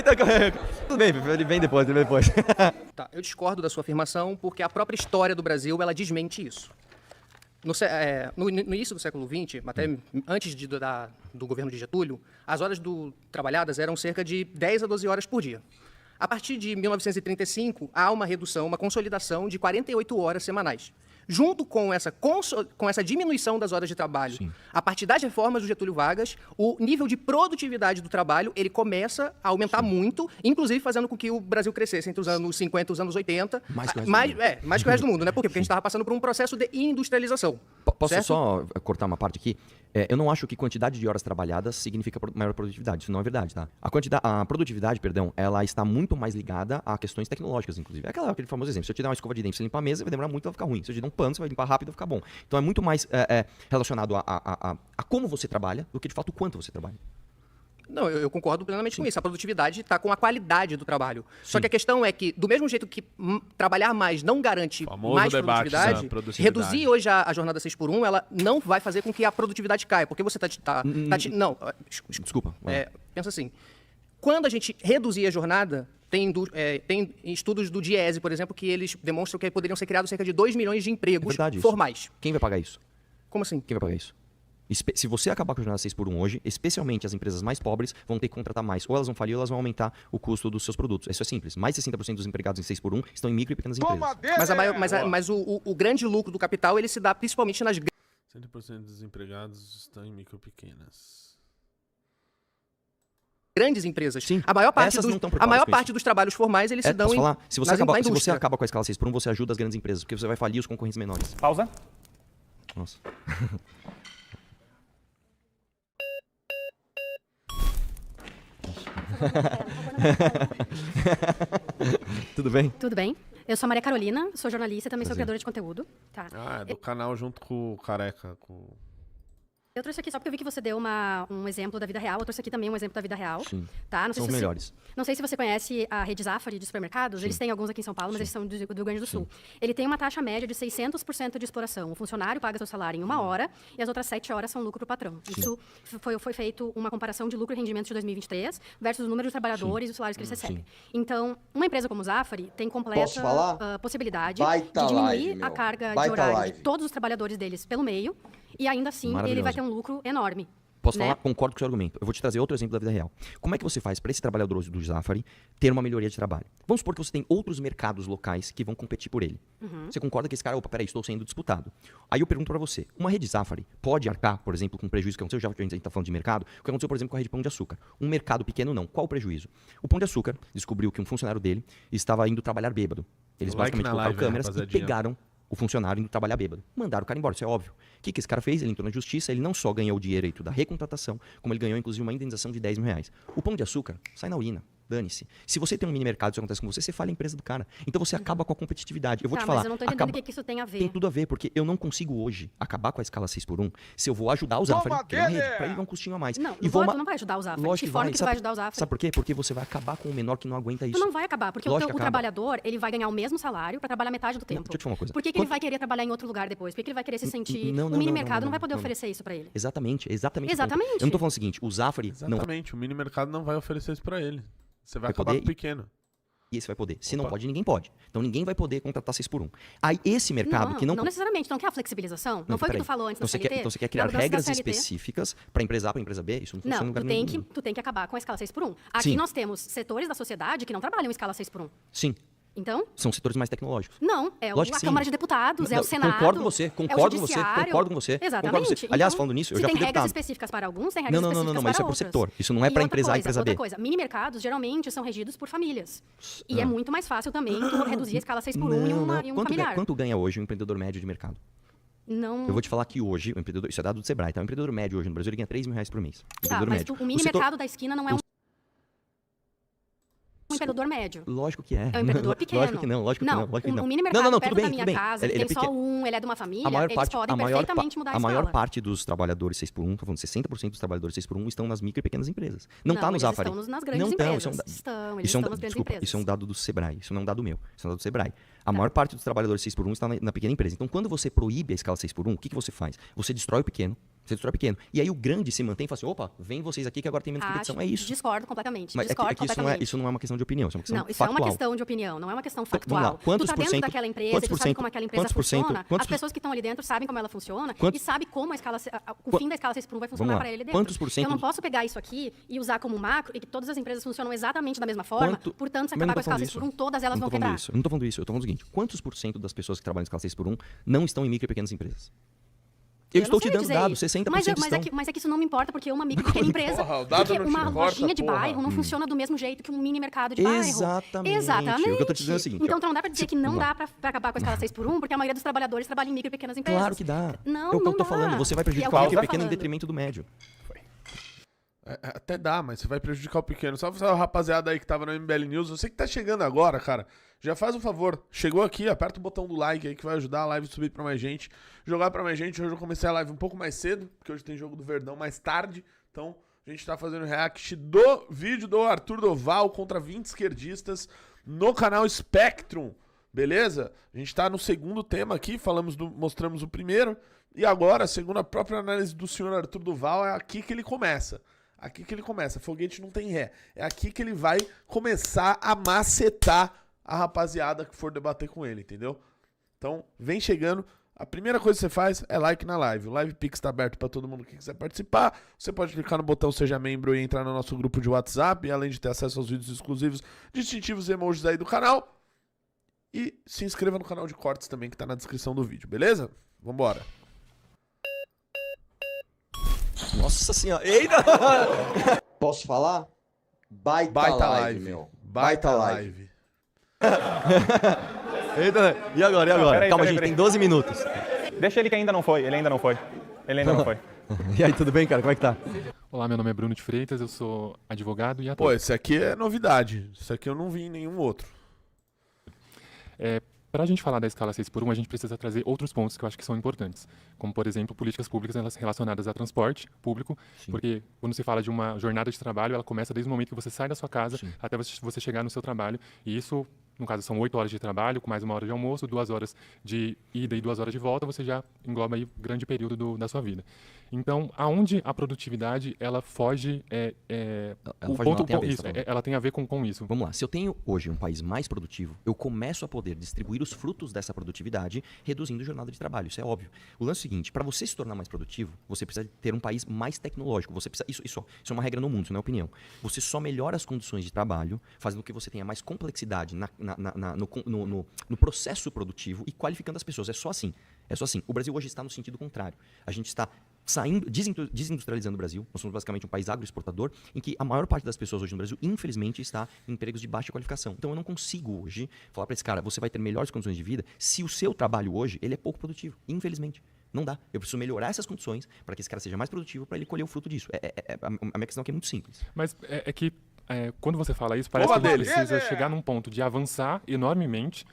Tudo bem, ele vem depois. Tá, eu discordo da sua afirmação porque a própria história do Brasil, ela desmente isso. No início do século XX, até antes do governo de Getúlio, as horas trabalhadas eram cerca de 10 a 12 horas por dia. A partir de 1935, há uma redução, uma consolidação de 48 horas semanais. Junto com essa diminuição das horas de trabalho, a partir das reformas do Getúlio Vargas, o nível de produtividade do trabalho ele começa a aumentar muito, inclusive fazendo com que o Brasil crescesse entre os anos 50 e os anos 80. Mais que o resto do mundo. Mais que o resto do mundo, né? Por quê? Porque a gente estava passando por um processo de industrialização. Posso certo? só cortar uma parte aqui? Eu não acho que quantidade de horas trabalhadas significa maior produtividade. Isso não é verdade, tá? A produtividade, perdão, ela está muito mais ligada a questões tecnológicas, inclusive. É aquele famoso exemplo. Se eu te dar uma escova de dente pra você limpar a mesa, vai demorar muito, vai ficar ruim. Se eu te dar um pano, você vai limpar rápido, vai ficar bom. Então é muito mais relacionado a como você trabalha do que, de fato, o quanto você trabalha. Não, eu concordo plenamente com isso. A produtividade está com a qualidade do trabalho. Só que a questão é que, do mesmo jeito que trabalhar mais não garante Famoso mais debate da produtividade, produtividade. reduzir hoje a jornada 6x1, ela não vai fazer com que a produtividade caia. Porque você não, Desculpa. pensa assim. Quando a gente reduzir a jornada, tem estudos do Diese, por exemplo, que eles demonstram que poderiam ser criados cerca de 2 milhões de empregos verdade, formais. Quem vai pagar isso? Como assim? Quem vai pagar isso? Se você acabar com a jornada 6x1 hoje, especialmente as empresas mais pobres vão ter que contratar mais. Ou elas vão falir ou elas vão aumentar o custo dos seus produtos. Isso é simples. Mais de 60% dos empregados em 6x1 estão em micro e pequenas empresas. Mas o grande lucro do capital ele se dá principalmente nas 100% dos empregados estão em micro pequenas. grandes empresas. Sim, A maior parte, essas dos, não estão a preocupadas maior com parte isso. dos trabalhos formais eles se dão posso falar? Se você, na se você indústria. acaba com a escala 6x1, você ajuda as grandes empresas, porque você vai falir os concorrentes menores. Pausa. Nossa. Tudo bem? Tudo bem? Eu sou a Maria Carolina, sou jornalista e também sou Prazer. criadora de conteúdo. Tá. Ah, é do canal junto com o Careca. Eu trouxe aqui só porque eu vi que você deu um exemplo da vida real. Eu trouxe aqui também um exemplo da vida real. Sim. Tá? São os melhores. Não sei se você conhece a rede Zafari de supermercados. Eles têm alguns aqui em São Paulo, mas eles são do Rio Grande do Sul. Ele tem uma taxa média de 600% de exploração. O funcionário paga seu salário em 1 hora e as outras 7 horas são lucro para o patrão. Isso foi feito uma comparação de lucro e rendimento de 2023 versus o número de trabalhadores e os salários que eles recebem. Então, uma empresa como Zafari tem completa possibilidade de diminuir a carga de horário de todos os trabalhadores deles pelo meio e ainda assim ele vai ter um lucro enorme. Posso né? falar? Concordo com o seu argumento. Eu vou te trazer outro exemplo da vida real. Como é que você faz para esse trabalhador do Zafari ter uma melhoria de trabalho? Vamos supor que você tem outros mercados locais que vão competir por ele. Você concorda que esse cara, opa, peraí, estou sendo disputado. Aí eu pergunto para você, uma rede Zafari pode arcar, por exemplo, com o prejuízo que aconteceu, já que a gente está falando de mercado, o que aconteceu, por exemplo, com a rede Pão de Açúcar. Um mercado pequeno não. Qual o prejuízo? O Pão de Açúcar descobriu que um funcionário dele estava indo trabalhar bêbado. Eles Like basicamente na colocaram live, câmeras e rapaziadinha. pegaram o funcionário indo trabalhar bêbado. Mandaram o cara embora, isso é óbvio. O que esse cara fez? Ele entrou na justiça, ele não só ganhou o direito da recontratação, como ele ganhou, inclusive, uma indenização de 10 mil reais. O Pão de Açúcar sai na urina. Dane-se. Se você tem um mini mercado, isso acontece com você, você falha a empresa do cara. Então você acaba com a competitividade. Eu vou te falar. Mas eu não tô entendendo o que isso tem a ver. Tem tudo a ver, porque eu não consigo hoje acabar com a escala 6x1 se eu vou ajudar o Zafari, que é uma rede, pra ele dar um custinho a mais. Não, E vou tu não vai ajudar o Zafari. Lógico Que que forma vai. que tu Sabe- vai ajudar o Zafari? Sabe por quê? Porque você vai acabar com o menor que não aguenta isso. Tu não vai acabar, porque Lógico o que acaba. trabalhador, ele vai ganhar o mesmo salário para trabalhar metade do tempo. Deixa eu te falar uma coisa. Por que, que ele vai querer trabalhar em outro lugar depois? Por que, que ele vai querer se sentir... não, o não, mini não, mercado não, não vai poder não. oferecer isso para ele. Exatamente. Exatamente. Eu não tô falando o seguinte, o Zafari não Exatamente, o mini mercado não vai oferecer isso pra ele. Você vai Vai acabar poder com o pequeno. e esse vai poder. Se não Opa. pode, ninguém pode. Então ninguém vai poder contratar 6x1. Aí esse mercado Não, que não... não necessariamente. Não quer a flexibilização? Não foi o que peraí. tu falou antes Então da você CLT? quer, então você quer criar Da mudança da regras CLT? específicas para empresa A, para empresa B? Isso não funciona em Não, lugar nenhum. tu tem que acabar com a escala 6x1. Aqui Sim. nós temos setores da sociedade que não trabalham em escala 6x1. Sim, Então, são setores mais tecnológicos. não. É Lógico a que sim. Câmara de Deputados, é Não, o Senado. concordo com você, é o concordo com você, Judiciário. concordo com você, Exatamente. concordo com você. Aliás, Então, falando nisso, eu se já tem fui regras deputado. específicas para alguns, tem regras Não, específicas mas isso é para por outros. setor. Isso não é E para outra empresa A e coisa, empresa B. outra coisa, mini mercados geralmente são regidos por famílias. E é muito mais fácil também tu reduzir a escala 6x1 em um familiar. Quanto ganha hoje um empreendedor médio de mercado? Não. Eu vou te falar que hoje, o empreendedor, isso é dado do Sebrae, tá? O empreendedor médio hoje no Brasil ele ganha 3 mil reais por mês. Tá, Empreendedor mas médio. o mini setor- mercado da esquina não é um empreendedor médio. Lógico que é. É um empreendedor pequeno. Lógico que não, lógico que não. Lógico que não. O mini mercado não, perto tudo bem, da minha tudo bem. casa, Ele tem é só pequeno. ele é de uma família, A maior eles parte, podem perfeitamente mudar a escala. maior parte dos trabalhadores 6x1, tô falando 60% dos trabalhadores 6x1 estão nas micro e pequenas empresas. Não tá no eles Zafari. estão nas grandes Não estão, empresas. isso é um da- Estão, eles Isso é um, estão nas grandes desculpa, empresas. isso é um dado do Sebrae, isso não é um dado meu, isso é um dado do Sebrae. A maior parte dos trabalhadores 6x1 está na pequena empresa. Então, quando você proíbe a escala 6x1, o que você faz? Você destrói o pequeno, Setor pequeno. E aí o grande se mantém e fala assim, opa, vem vocês aqui que agora tem menos competição. É isso. Discordo completamente. Mas Discordo é que completamente. isso não é uma questão de opinião, isso é uma questão Não, isso factual. é uma questão de opinião, não é uma questão Vamos lá, factual. quantos Tu tá por dentro cento- daquela empresa, quantos e tu por sabe cento- como aquela empresa quantos por cento- funciona, quantos as por- pessoas que estão ali dentro sabem como ela funciona Quantos- e sabem como a escala, o fim da escala 6 por 1 vai Vamos funcionar lá. para ele dentro. Quantos por cento Eu não de- posso pegar isso aqui e usar como macro e que todas as empresas funcionam exatamente da mesma forma, portanto, se Mas eu não acabar com tô a escala falando 6 por 1, isso. todas elas Eu não vão tô falando quebrar. isso. Eu não tô falando isso, eu tô falando o seguinte, quantos por cento das pessoas que trabalham em escala 6 por 1 não estão em micro e pequenas empresas? Eu estou não te sei dando dizer dados, isso. 60% mas estão. é que isso não me importa, porque uma micro e pequena empresa. Porra, o dado Porque não te uma importa, lojinha de porra. bairro não funciona do mesmo jeito que um mini mercado de bairro. Exatamente. Exatamente. O que eu tô te dizendo é o seguinte, Então ó. não dá pra dizer que não dá pra acabar com a escala 6 por 1, porque a maioria dos trabalhadores trabalha em micro e pequenas empresas. Claro que dá. Não, é o que não eu tô dá. falando, você vai E é prejudicar o o que eu micro tô e pequeno em falando. detrimento do médio. Até dá, mas você vai prejudicar o pequeno. Só a rapaziada aí que tava no MBL News, você que tá chegando agora, cara, já faz um favor. Chegou aqui, aperta o botão do like aí que vai ajudar a live a subir pra mais gente. Jogar pra mais gente. Hoje eu comecei a live um pouco mais cedo, porque hoje tem jogo do Verdão mais tarde. Então a gente tá fazendo react do vídeo do Arthur Doval contra 20 esquerdistas no canal Spectrum. Beleza? A gente tá no segundo tema aqui, mostramos o primeiro. E agora, segundo a própria análise do senhor Arthur Doval, é aqui que ele começa. Aqui que ele começa. Foguete não tem ré. É aqui que ele vai começar a macetar a rapaziada que for debater com ele, entendeu? Então, vem chegando. A primeira coisa que você faz é like na live. O Live Pix tá aberto pra todo mundo que quiser participar. Você pode clicar no botão Seja Membro e entrar no nosso grupo de WhatsApp, além de ter acesso aos vídeos exclusivos, distintivos e emojis aí do canal. E se inscreva no canal de cortes também, que tá na descrição do vídeo, beleza? Vambora. Nossa senhora. Eita! Posso falar? Baita, Baita live, live. meu. Baita live. Eita! E agora? peraí, Calma, peraí, gente, peraí. tem 12 minutos. Deixa ele que ainda não foi, ele ainda não foi. Ele ainda não foi. E aí, tudo bem, cara? Como é que tá? Olá, meu nome é Bruno de Freitas, eu sou advogado e Pô, ator. esse aqui é novidade. Esse aqui eu não vi em nenhum outro. Para a gente falar da escala 6 por 1, a gente precisa trazer outros pontos que eu acho que são importantes, como, por exemplo, políticas públicas relacionadas a transporte público, Sim. porque quando se fala de uma jornada de trabalho, ela começa desde o momento que você sai da sua casa Sim. até você chegar no seu trabalho, e isso, no caso, são 8 horas de trabalho, com mais 1 hora de almoço, 2 horas de ida e 2 horas de volta, você já engloba aí um grande período da sua vida. Então, aonde a produtividade, ela foge... Ela foge, não, ela tem a ver, você tá falando. ela tem a ver com isso. Vamos lá, se eu tenho hoje um país mais produtivo, eu começo a poder distribuir os frutos dessa produtividade, reduzindo a jornada de trabalho, isso é óbvio. O lance é o seguinte, para você se tornar mais produtivo, você precisa ter um país mais tecnológico, você precisa, isso é uma regra no mundo, isso não é opinião. Você só melhora as condições de trabalho, fazendo com que você tenha mais complexidade no processo produtivo e qualificando as pessoas, é só assim. O Brasil hoje está no sentido contrário. A gente está desindustrializando o Brasil. Nós somos basicamente um país agroexportador, em que a maior parte das pessoas hoje no Brasil, infelizmente, está em empregos de baixa qualificação. Então eu não consigo hoje falar para esse cara, você vai ter melhores condições de vida se o seu trabalho hoje ele é pouco produtivo. Infelizmente. Não dá. Eu preciso melhorar essas condições para que esse cara seja mais produtivo, para ele colher o fruto disso. A minha questão aqui é muito simples. Mas quando você fala isso, parece Boa que a gente dele. precisa chegar num ponto de avançar enormemente,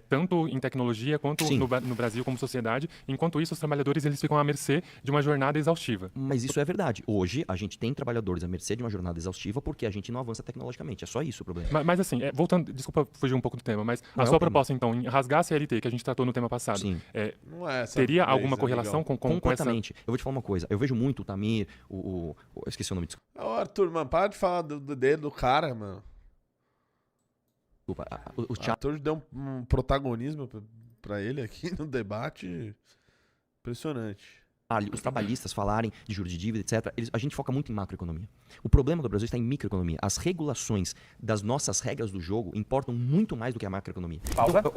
tanto em tecnologia quanto Sim. no Brasil como sociedade. Enquanto isso, os trabalhadores eles ficam à mercê de uma jornada exaustiva. Mas isso é verdade. Hoje, a gente tem trabalhadores à mercê de uma jornada exaustiva porque a gente não avança tecnologicamente. É só isso o problema. Mas assim, voltando, desculpa fugir um pouco do tema, mas Não a é sua o tema. proposta, então, em rasgar a CLT, que a gente tratou no tema passado, Sim. Não é essa teria vez, alguma amigão. correlação com essa... Completamente. Eu vou te falar uma coisa. Eu vejo muito o Tamir, eu esqueci o nome, Ô, Arthur, mano, para de falar do dedo do cara, mano. desculpa. O O Arthur deu um protagonismo pra ele aqui no debate impressionante. os trabalhistas falarem de juros de dívida, etc., a gente foca muito em macroeconomia. O problema do Brasil está em microeconomia. As regulações das nossas regras do jogo importam muito mais do que a macroeconomia. Pausa. Então,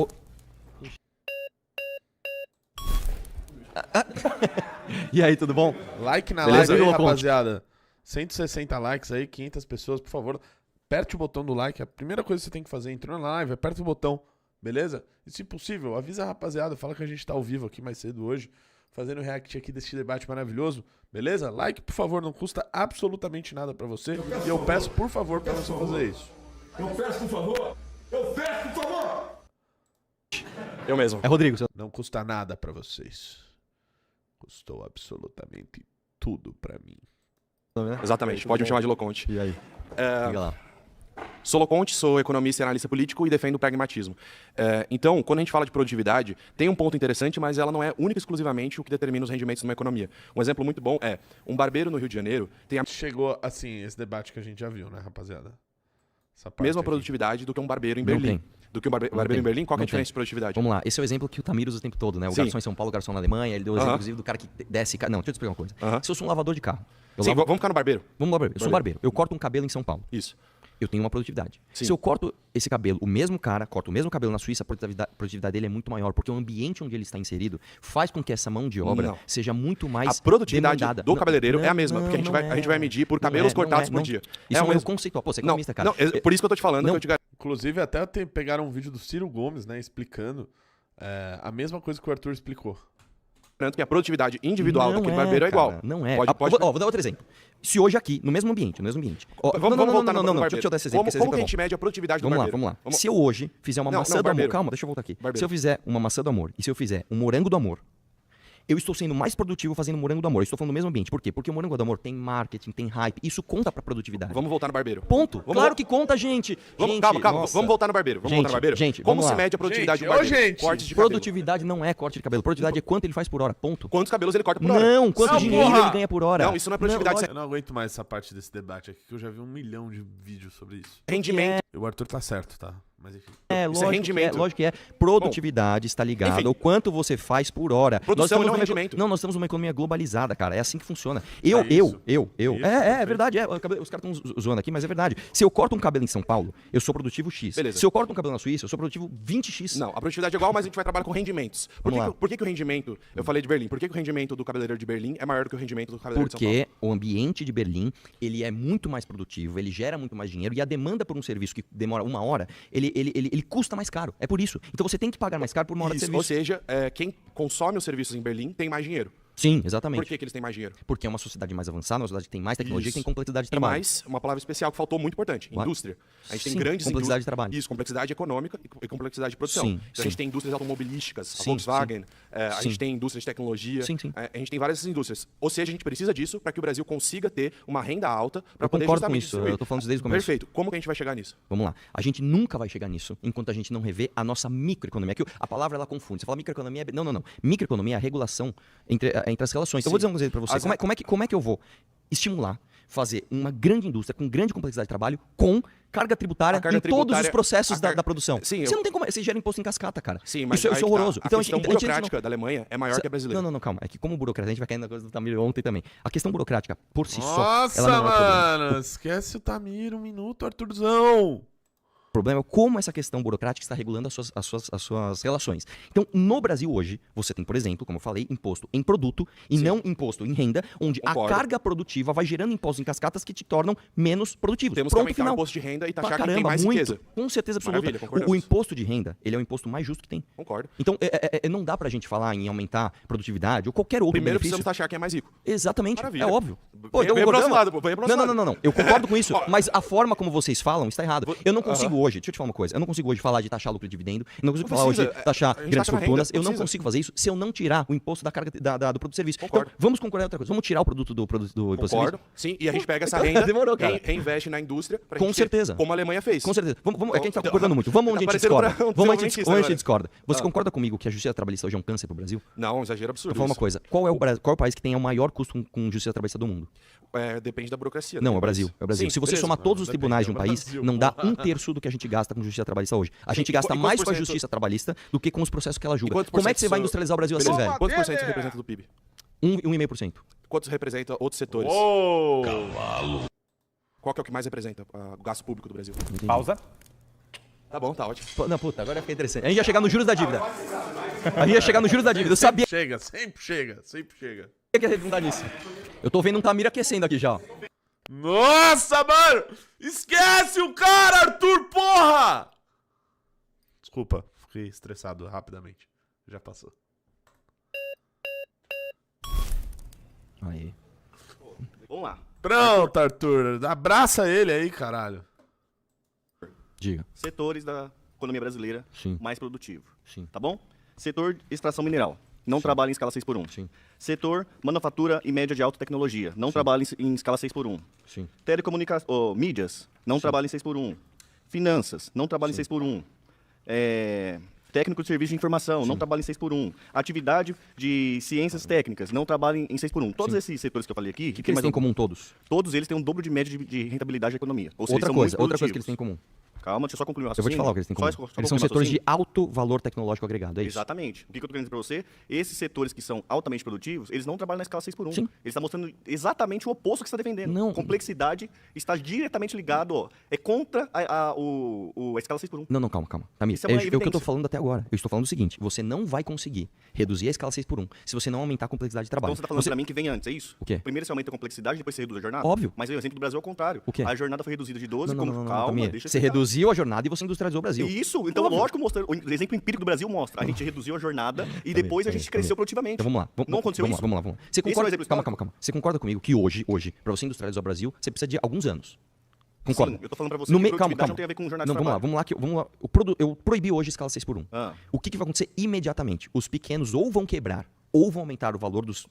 e aí, tudo bom? Like na Beleza, live aí, Vila Conte? rapaziada. 160 likes aí, 500 pessoas, por favor. Aperte o botão do like. A primeira coisa que você tem que fazer, entrou na live, aperta o botão, beleza? E se possível, avisa a rapaziada, fala que a gente tá ao vivo aqui mais cedo hoje, fazendo react aqui desse debate maravilhoso, beleza? Like, por favor, não custa absolutamente nada pra você. E eu peço, por favor, pra você fazer isso. Eu mesmo. É Rodrigo. Não custa nada pra vocês. Custou absolutamente tudo pra mim. Exatamente, pode me chamar de Loconte. E aí? É, Liga lá. Conte, sou economista e analista político e defendo o pragmatismo. Então, quando a gente fala de produtividade, tem um ponto interessante, mas ela não é única e exclusivamente o que determina os rendimentos numa economia. Um exemplo muito bom é um barbeiro no Rio de Janeiro tem a Chegou, assim, esse debate que a gente já viu, né, rapaziada? Essa parte mesma aqui. produtividade do que um barbeiro em Não Berlim. tem. Do que um barbeiro tem. em Berlim? Qual que é Não a diferença tem. de produtividade? Vamos lá, esse é o exemplo que o Tamir usa o tempo todo, né? O Sim. garçom em São Paulo, o garçom na Alemanha, ele deu o exemplo, Aham. inclusive, do cara que desce... Não, deixa eu te explicar uma coisa. Aham. Se eu sou um lavador de carro, eu Sim, lavo... vamos ficar no barbeiro. Vamos lá, barbeiro. Eu sou um barbeiro. Eu corto um cabelo em São Paulo. Isso. Eu tenho uma produtividade. Sim. Se eu corto esse cabelo, o mesmo cara corta o mesmo cabelo na Suíça, a produtividade dele é muito maior, porque o ambiente onde ele está inserido faz com que essa mão de obra Não. seja muito mais A produtividade demandada. do cabeleireiro é a Não, mesma, porque a gente não vai medir por cabelos cortados por dia. Isso é um o erro mesmo. conceitual. Pô, você é Não, economista, cara. não, por isso que eu tô te falando Não. que eu te garanto. Inclusive, até pegaram um vídeo do Ciro Gomes, né, explicando a mesma coisa que o Arthur explicou. Que a produtividade individual Não daquele barbeiro é igual. cara, Não é. Pode- Vou dar outro exemplo. Se hoje aqui, no mesmo ambiente. Ó, Vamos voltar no barbeiro. Deixa eu dar esse exemplo. Como que a gente mede a produtividade do Vamos lá, barbeiro? vamos lá. Se eu hoje fizer uma Não, maçã não, do amor... barbeiro. Calma, deixa eu voltar aqui. Barbeiro. Se eu fizer uma maçã do amor e se eu fizer um morango do amor, eu estou sendo mais produtivo fazendo morango do amor. Eu estou falando do mesmo ambiente. Por quê? Porque o morango do amor tem marketing, tem hype. Isso conta pra produtividade. Vamos voltar no barbeiro. Ponto. Vamos Claro vol- que conta, gente. Gente, Calma. nossa. Vamos voltar no barbeiro. Vamos Gente, voltar no barbeiro. gente, Como vamos se lá. mede a produtividade Gente, do barbeiro? gente. Cortes de cabelo. Produtividade não é corte de cabelo. Produtividade é quanto ele faz por hora. Ponto. Quantos cabelos ele corta por hora? Não, quanto Não, dinheiro porra. ele ganha por hora. Não, isso não é produtividade. Eu não aguento mais essa parte desse debate aqui, que eu já vi 1 milhão de vídeos sobre isso. Rendimento. E o Arthur tá certo, tá? Mas enfim. Isso é rendimento. Lógico que é. Produtividade está ligada enfim. ao quanto você faz por hora. Produção Nós estamos e não numa rendimento. Não, nós estamos numa economia globalizada, cara. É assim que funciona. Isso. Isso, É perfeito. verdade. Os caras estão zoando aqui, mas é verdade. Se eu corto um cabelo em São Paulo, eu sou produtivo X. Beleza. Se eu corto um cabelo na Suíça, eu sou produtivo 20X. Não, a produtividade é igual, mas a gente vai trabalhar com rendimentos. Vamos lá. Por que o rendimento... Eu falei de Berlim. Por que o rendimento do cabeleireiro de Berlim é maior do que o rendimento do cabeleireiro de São Paulo? Porque o ambiente de Berlim, ele é muito mais produtivo, ele gera muito mais dinheiro e a demanda por um serviço que demora 1 hora, ele custa mais caro. É por isso. Então você tem que pagar mais caro por 1 hora de Isso, serviço. ou seja, quem consome os serviços em Berlim tem mais dinheiro. Sim, exatamente. Por que eles têm mais dinheiro? Porque é uma sociedade mais avançada, uma sociedade que tem mais tecnologia, que tem Isso. complexidade de E trabalho. mais, uma palavra especial que faltou muito importante, What? indústria. A gente Sim, tem grandes complexidade indústrias. de trabalho. Isso, complexidade econômica e complexidade de produção. Sim, Então, a sim. gente tem indústrias automobilísticas, a Sim, Volkswagen, a Sim. gente tem indústrias de tecnologia, Sim, sim. a gente tem várias dessas indústrias. Ou seja, a gente precisa disso para que o Brasil consiga ter uma renda alta para Eu poder concordo com justamente isso, distribuir. eu tô falando isso desde o começo. Perfeito. Como que a gente vai chegar nisso? Vamos lá. A gente nunca vai chegar nisso enquanto a gente não rever a nossa microeconomia. Que a palavra ela confunde. Você fala microeconomia... Não. Microeconomia é a regulação entre as relações. Então, eu vou dizer um exemplo para você. Como é que eu vou estimular, fazer uma grande indústria com grande complexidade de trabalho com carga tributária A carga em todos os tributária- processos a carga- da produção? Sim, você eu- não tem como... Você gera imposto em cascata, cara. Sim, mas isso aí é que tá. horroroso. A Então, questão gente não- burocrática da Alemanha é maior que a brasileira. Não, calma. É que como burocrata, a gente vai cair na coisa do Tamir ontem também. A questão burocrática, por si Nossa, só, ela não é o problema. mano. Esquece o Tamir, 1 minuto, Arthurzão. O problema é como essa questão burocrática está regulando as suas relações. Então, no Brasil hoje, você tem, por exemplo, como eu falei, imposto em produto e não imposto em renda, onde Concordo. a carga produtiva vai gerando impostos em cascatas que te tornam menos produtivos. Temos que Pronto, aumentar final. o imposto de renda e Pra taxar quem tem caramba, mais muito. riqueza. Com certeza absoluta. Maravilha, concordamos. O imposto de renda, ele é o imposto mais justo que tem. Concordo. Então, não dá pra gente falar em aumentar produtividade ou qualquer outro Primeiro benefício. precisamos taxar quem é mais rico. Exatamente, Maravilha. é óbvio. Venha pro nosso lado, pô, venha pro nosso Não, lado. não. Eu concordo com isso, mas a forma como vocês falam está errada. Eu não consigo hoje, deixa eu te falar uma coisa, eu não consigo hoje falar de taxar lucro e dividendo, eu não consigo Não falar hoje precisa, de taxar a gente grandes taxa na fortunas, renda, eu não precisa. consigo fazer isso se eu não tirar o imposto da carga do produto e serviço. Concordo. Então, vamos concordar em outra coisa, vamos tirar o produto do imposto e Concordo. serviço? Sim, e a gente pega essa Então, renda demorou, cara. reinveste na indústria pra Com gente certeza. ter, como a Alemanha fez. Com certeza. É que a gente tá Então, concordando muito. Vamos onde a gente parecendo discorda. pra um Vamos onde a desenvolvimentista gente discorda. Você Ah. concorda comigo que a justiça trabalhista hoje é um câncer pro Brasil? Não, um exagero absurdo. Vou falar uma isso. coisa, qual é o país que tem o maior custo com justiça trabalhista do mundo? Depende da burocracia. Não, é daquele o Brasil. país. É o Brasil. Sim, Se você beleza. somar todos os depende, tribunais de é um o país, Brasil, não dá porra. 1/3 do que a gente gasta com justiça trabalhista hoje. A Sim, gente e gasta quantos mais por com a cento- justiça trabalhista do que com os processos que ela E julga. quantos por Como é que cento você vai isso- industrializar o Brasil assim, Beleza. velho? Quantos por cento isso representa do PIB? 1,5%. Quantos representa outros setores? Uou! Qual que é o que mais representa o gasto público do Brasil? Pausa. Tá bom, tá ótimo. Não, puta, agora fica interessante. A gente ia chegar nos juros da dívida. A gente ia chegar nos juros da dívida. Eu sabia Chega, sempre chega, sempre chega. que ia redundar nisso. Eu tô vendo um Tamir aquecendo aqui já, ó. Nossa, mano! Esquece o cara, Arthur, porra! Desculpa, fiquei estressado rapidamente. Já passou. Aí. Vamos lá. Pronto, Arthur. Abraça ele aí, caralho. Diga. Setores da economia brasileira Sim. mais produtivo. Sim. Tá bom? Setor de extração mineral. Não trabalha em escala 6x1. Sim. Setor manufatura e média de alta tecnologia. Não trabalha em escala 6x1. Sim. Mídias. Não trabalha em 6x1. Finanças, não trabalha em 6 por 1. Técnico de serviço de informação, não trabalha em 6 por 1. Atividade de ciências técnicas, não trabalha em 6 por 1. Todos esses setores que eu falei aqui... O que eles têm em comum todos? Todos eles têm um dobro de média de rentabilidade da economia. Ou seja, Outra coisa que eles têm em comum. Calma, deixa eu só concluir o Eu raciocínio. vou te falar o que eles têm em comum. Só Eles são concluir o setores de raciocínio. alto valor tecnológico agregado, é isso? Exatamente. O que eu tô querendo dizer pra você? Esses setores que são altamente produtivos, eles não trabalham na escala 6 por 1. Sim. Ele está mostrando exatamente o oposto que você está defendendo. Não. Complexidade está diretamente ligado, ó, é contra a escala 6 por 1. Não, calma. Tamir, Isso é uma o que eu tô evidência. falando até agora. Eu estou falando o seguinte, você não vai conseguir reduzir a escala 6 por 1 se você não aumentar a complexidade de trabalho. Então você tá falando pra mim que vem antes, é isso? O quê? Primeiro você aumenta a complexidade, depois você reduz a jornada? Óbvio. Mas o exemplo do Brasil é o contrário. O quê? A jornada foi reduzida de 12, Não, calma, Tamir, deixa eu você explicar. reduziu a jornada e você industrializou o Brasil. Isso, então Óbvio. lógico, o exemplo empírico do Brasil mostra. A gente reduziu a jornada e depois a gente cresceu produtivamente. Então vamos lá. Não aconteceu isso? Vamos lá. Você Esse é um concorda? exemplo histórico? Calma. Você concorda comigo que hoje, pra você industrializar o Brasil, você precisa de alguns anos? Concorda? Sim, eu tô falando pra você No que me- produtividade não tem a ver com jornada Não, de vamos trabalho. lá. Vamos lá. Eu proibi hoje a escala 6 por 1. O que vai acontecer imediatamente? Os pequenos ou vão quebrar ou vão aumentar o valor dos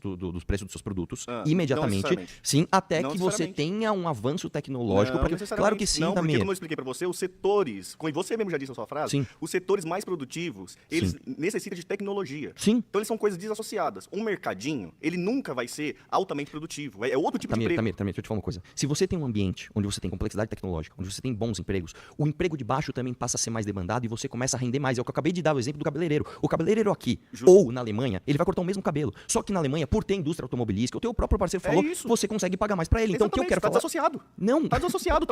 preços dos seus produtos Não imediatamente. necessariamente. Sim, até Não que você necessariamente. tenha um avanço tecnológico. Não, Claro que sim, não, porque Tamir. como eu expliquei pra você, os setores, como você mesmo já disse na sua frase, Sim. os setores mais produtivos, eles Sim. necessitam de tecnologia. Sim. Então eles são coisas desassociadas. Um mercadinho, ele nunca vai ser altamente produtivo. É outro tipo de emprego. Tamir, deixa eu te falar uma coisa. Se você tem um ambiente onde você tem complexidade tecnológica, onde você tem bons empregos, o emprego de baixo também passa a ser mais demandado e você começa a render mais. É o que eu acabei de dar o exemplo do cabeleireiro. O cabeleireiro aqui ou na Alemanha, ele vai cortar o mesmo cabelo. Só que na Alemanha, por ter indústria automobilística, o teu próprio parceiro falou, isso. você consegue pagar mais pra ele. Então o que eu Exatamente, quero tá falar... desassociado. Não. Tá desassociado.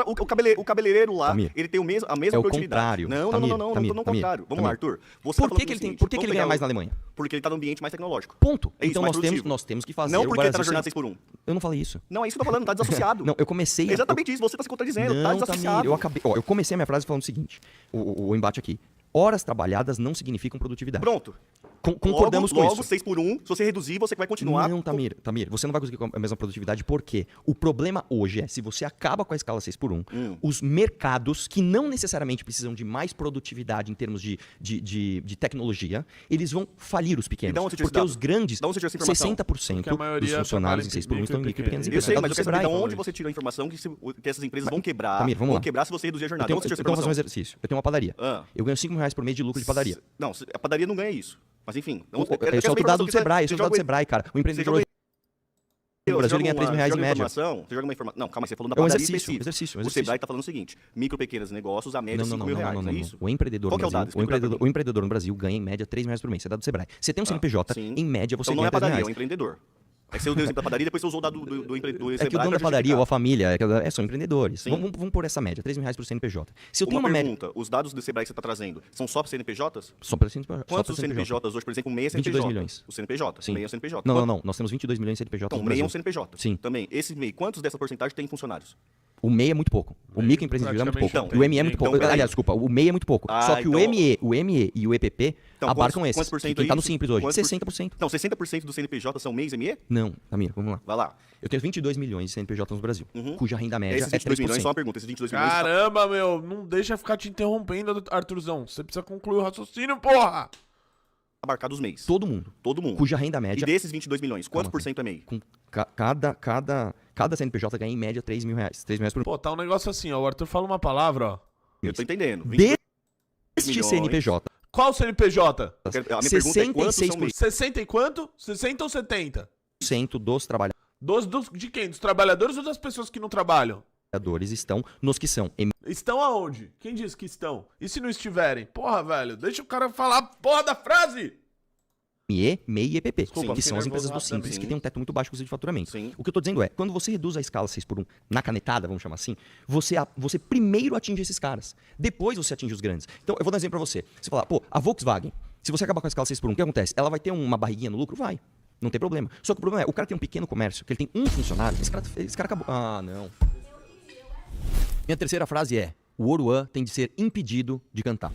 O cabeleireiro lá, Tamir, ele tem a mesma é o produtividade. contrário. Não, Tamir, não tô no contrário. Vamos lá, Arthur. Você tá Por falando que o ele tem? seguinte, Por que ele vamos ganha pegar mais na Alemanha? Porque ele tá no ambiente mais tecnológico. Ponto. É isso, Então mais nós produtivo. temos que fazer Não o porque ele tá na Brasil jornada ser- 6 por 1. Eu não falei isso. Não, é isso que eu tô falando, tá desassociado. Não, eu comecei... É exatamente isso, você tá se contradizendo, tá Não, desassociado. Tamir, eu comecei a minha frase falando o seguinte, o embate aqui. Horas trabalhadas não significam produtividade. Pronto. Concordamos com logo, isso. 6 por 1, se você reduzir, você vai continuar... Não, Tamir, você não vai conseguir a mesma produtividade, porque o problema hoje é, se você acaba com a escala 6 por 1, os mercados que não necessariamente precisam de mais produtividade em termos de tecnologia, eles vão falir os pequenos. E da onde você tirou esse Porque dado? os grandes, Da onde você tirou essa informação? 60% Porque a maioria dos funcionários em trabalha 6 por 1 estão em micro e pequenas Eu empresas. sei, Dados mas eu do quero saber de Sebrae. onde você tirou a informação que essas empresas vão quebrar. Tamir, vamos vão lá. quebrar se você reduzir a jornada. Eu Onde você tirou essa vou fazer um informação? exercício. Eu tenho uma padaria. Eu ganho 5 mil reais por mês de lucro de padaria. Não, a padaria não ganha isso. Mas enfim... Eu sou dado do Sebrae, cara. O empreendedor hoje no Brasil ele ganha 3 mil reais em média. Você joga uma informação... Não, calma, você falou da É um padaria exercício, específica. exercício. O Sebrae tá falando o seguinte, micro, pequenos negócios, a média é 5 mil reais, é isso? O empreendedor Qual no que é o Brasil, dado? o empreendedor no Brasil ganha em média 3 mil reais por mês. Você é dado do Sebrae. Você tem um CNPJ, sim. em média você Então não ganha é a 3 mil padaria, é reais. o empreendedor. É que você deu o exemplo da padaria e depois você usou o dado do empreendedor. É que o dono da padaria ou a família são empreendedores. Vamos por essa média, 3 mil reais por CNPJ. Se eu tenho uma média... pergunta, os dados do Sebrae que você está trazendo são só para CNPJs? Só para CNPJ. Quantos CNPJs hoje, por exemplo, meia CNPJ? 22 milhões. O CNPJ, Sim. meia CNPJ. Não. Nós temos 22 milhões de CNPJ Então, no meia é Brasil. um CNPJ. Sim. Também, esse MEI, quantos dessa porcentagem tem funcionários? O MEI é muito pouco. O microempresa individual é muito pouco. praticamente O ME é muito então, pouco. peraí. Aliás, desculpa, o MEI é muito pouco. Só que então- o ME e o EPP Então, abarcam quantos esses. por cento Quem tá aí? no Simples hoje? Quantos por- 60%. Então, 60% do CNPJ são MEIs e ME? Não, Tamir, vamos lá. Vai lá. Eu tenho 22 milhões de CNPJ no Brasil, cuja renda média Esses é 22 milhões, 3%. só uma pergunta, esses 22 milhões... Caramba, meu, não deixa ficar te interrompendo, Arthurzão. Você precisa concluir o raciocínio, porra! Abarcados os MEIs. Todo mundo. Todo mundo. Cuja renda E média... desses 22 milhões, quantos Calma, por cento é MEI? Com cada CNPJ ganha em média 3 mil reais. 3 mil reais por mês. Pô, tá um negócio assim, ó. O Arthur fala uma palavra, ó. Eu tô entendendo. 22 Deste milhões. CNPJ, Qual CNPJ? A minha pergunta é quantos são 66%. MEIs? 60 e quanto? 60 ou 70? dos trabalhadores De quem? Dos trabalhadores ou das pessoas que não trabalham? estão nos que são Estão aonde? Quem disse que estão? E se não estiverem? Porra, velho, deixa o cara falar a porra da frase! ME, MEI e EPP, Desculpa, que fiquei são as nervoso empresas do rapidamente. Simples, que tem um teto muito baixo, inclusive, de faturamento. Sim. O que eu tô dizendo é, quando você reduz a escala 6 por 1 na canetada, vamos chamar assim, você primeiro atinge esses caras, depois você atinge os grandes. Então, eu vou dar um exemplo pra você. Você fala, pô, a Volkswagen, se você acabar com a escala 6 por 1, o que acontece? Ela vai ter uma barriguinha no lucro? Vai. Não tem problema. Só que o problema é, o cara tem um pequeno comércio, que ele tem um funcionário, esse cara acabou... Ah, não. Minha terceira frase é, o Oruan tem de ser impedido de cantar.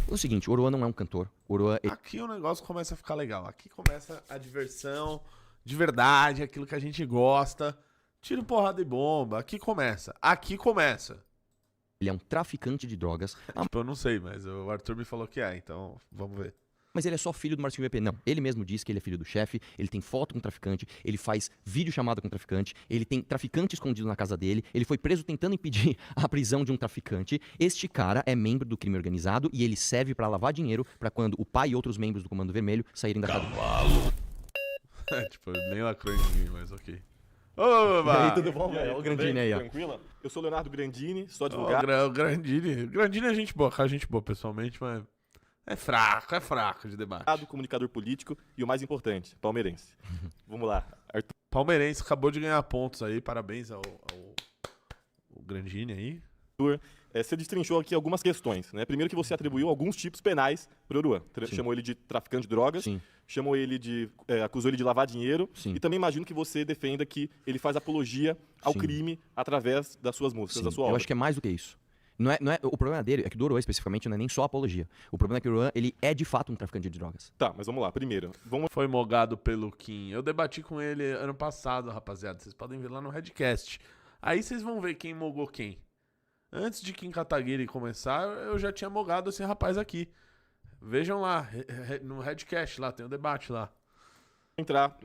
É o seguinte, o Oruan não é um cantor. O Oruan... Aqui o negócio começa a ficar legal. Aqui começa a diversão de verdade, aquilo que a gente gosta. Tiro, porrada e bomba. Aqui começa. Aqui começa. Ele é um traficante de drogas. Tipo, eu não sei, mas o Arthur me falou que é, então vamos ver. Mas ele é só filho do Marcinho VP. Não, ele mesmo diz que ele é filho do chefe, ele tem foto com traficante, ele faz videochamada com traficante, ele tem traficante escondido na casa dele, ele foi preso tentando impedir a prisão de um traficante. Este cara é membro do crime organizado e ele serve pra lavar dinheiro pra quando o pai e outros membros do Comando Vermelho saírem da cadeia. Tipo, nem lacrandinho, mas ok. Ô, E aí, tudo bom, velho? Olha o Grandini aí, ó. Tranquila? Eu sou Leonardo Grandini, sou O advogado. Grandini. Grandini é gente boa pessoalmente, mas é fraco de debate. Comunicador político e o mais importante, palmeirense. Vamos lá. Arthur. Palmeirense acabou de ganhar pontos aí, parabéns ao Grandini aí. Você destrinchou aqui algumas questões, né? Primeiro que você atribuiu alguns tipos penais para o Oruan. Chamou ele de traficante de drogas, Sim. chamou ele de... acusou ele de lavar dinheiro. Sim. E também imagino que você defenda que ele faz apologia ao Sim. crime através das suas músicas, Sim, da sua eu obra. acho que é mais do que isso. Não é, o problema dele é que do Oruan especificamente não é nem só apologia. O problema é que o Oruan, ele é de fato um traficante de drogas. Tá, mas vamos lá. Primeiro, Foi mogado pelo Kim. Eu debati com ele ano passado, rapaziada. Vocês podem ver lá no Redcast. Aí vocês vão ver quem mogou quem. Antes de Kim Kataguiri começar, eu já tinha mogado esse rapaz aqui. Vejam lá, no Redcast lá, tem um debate lá. entrar...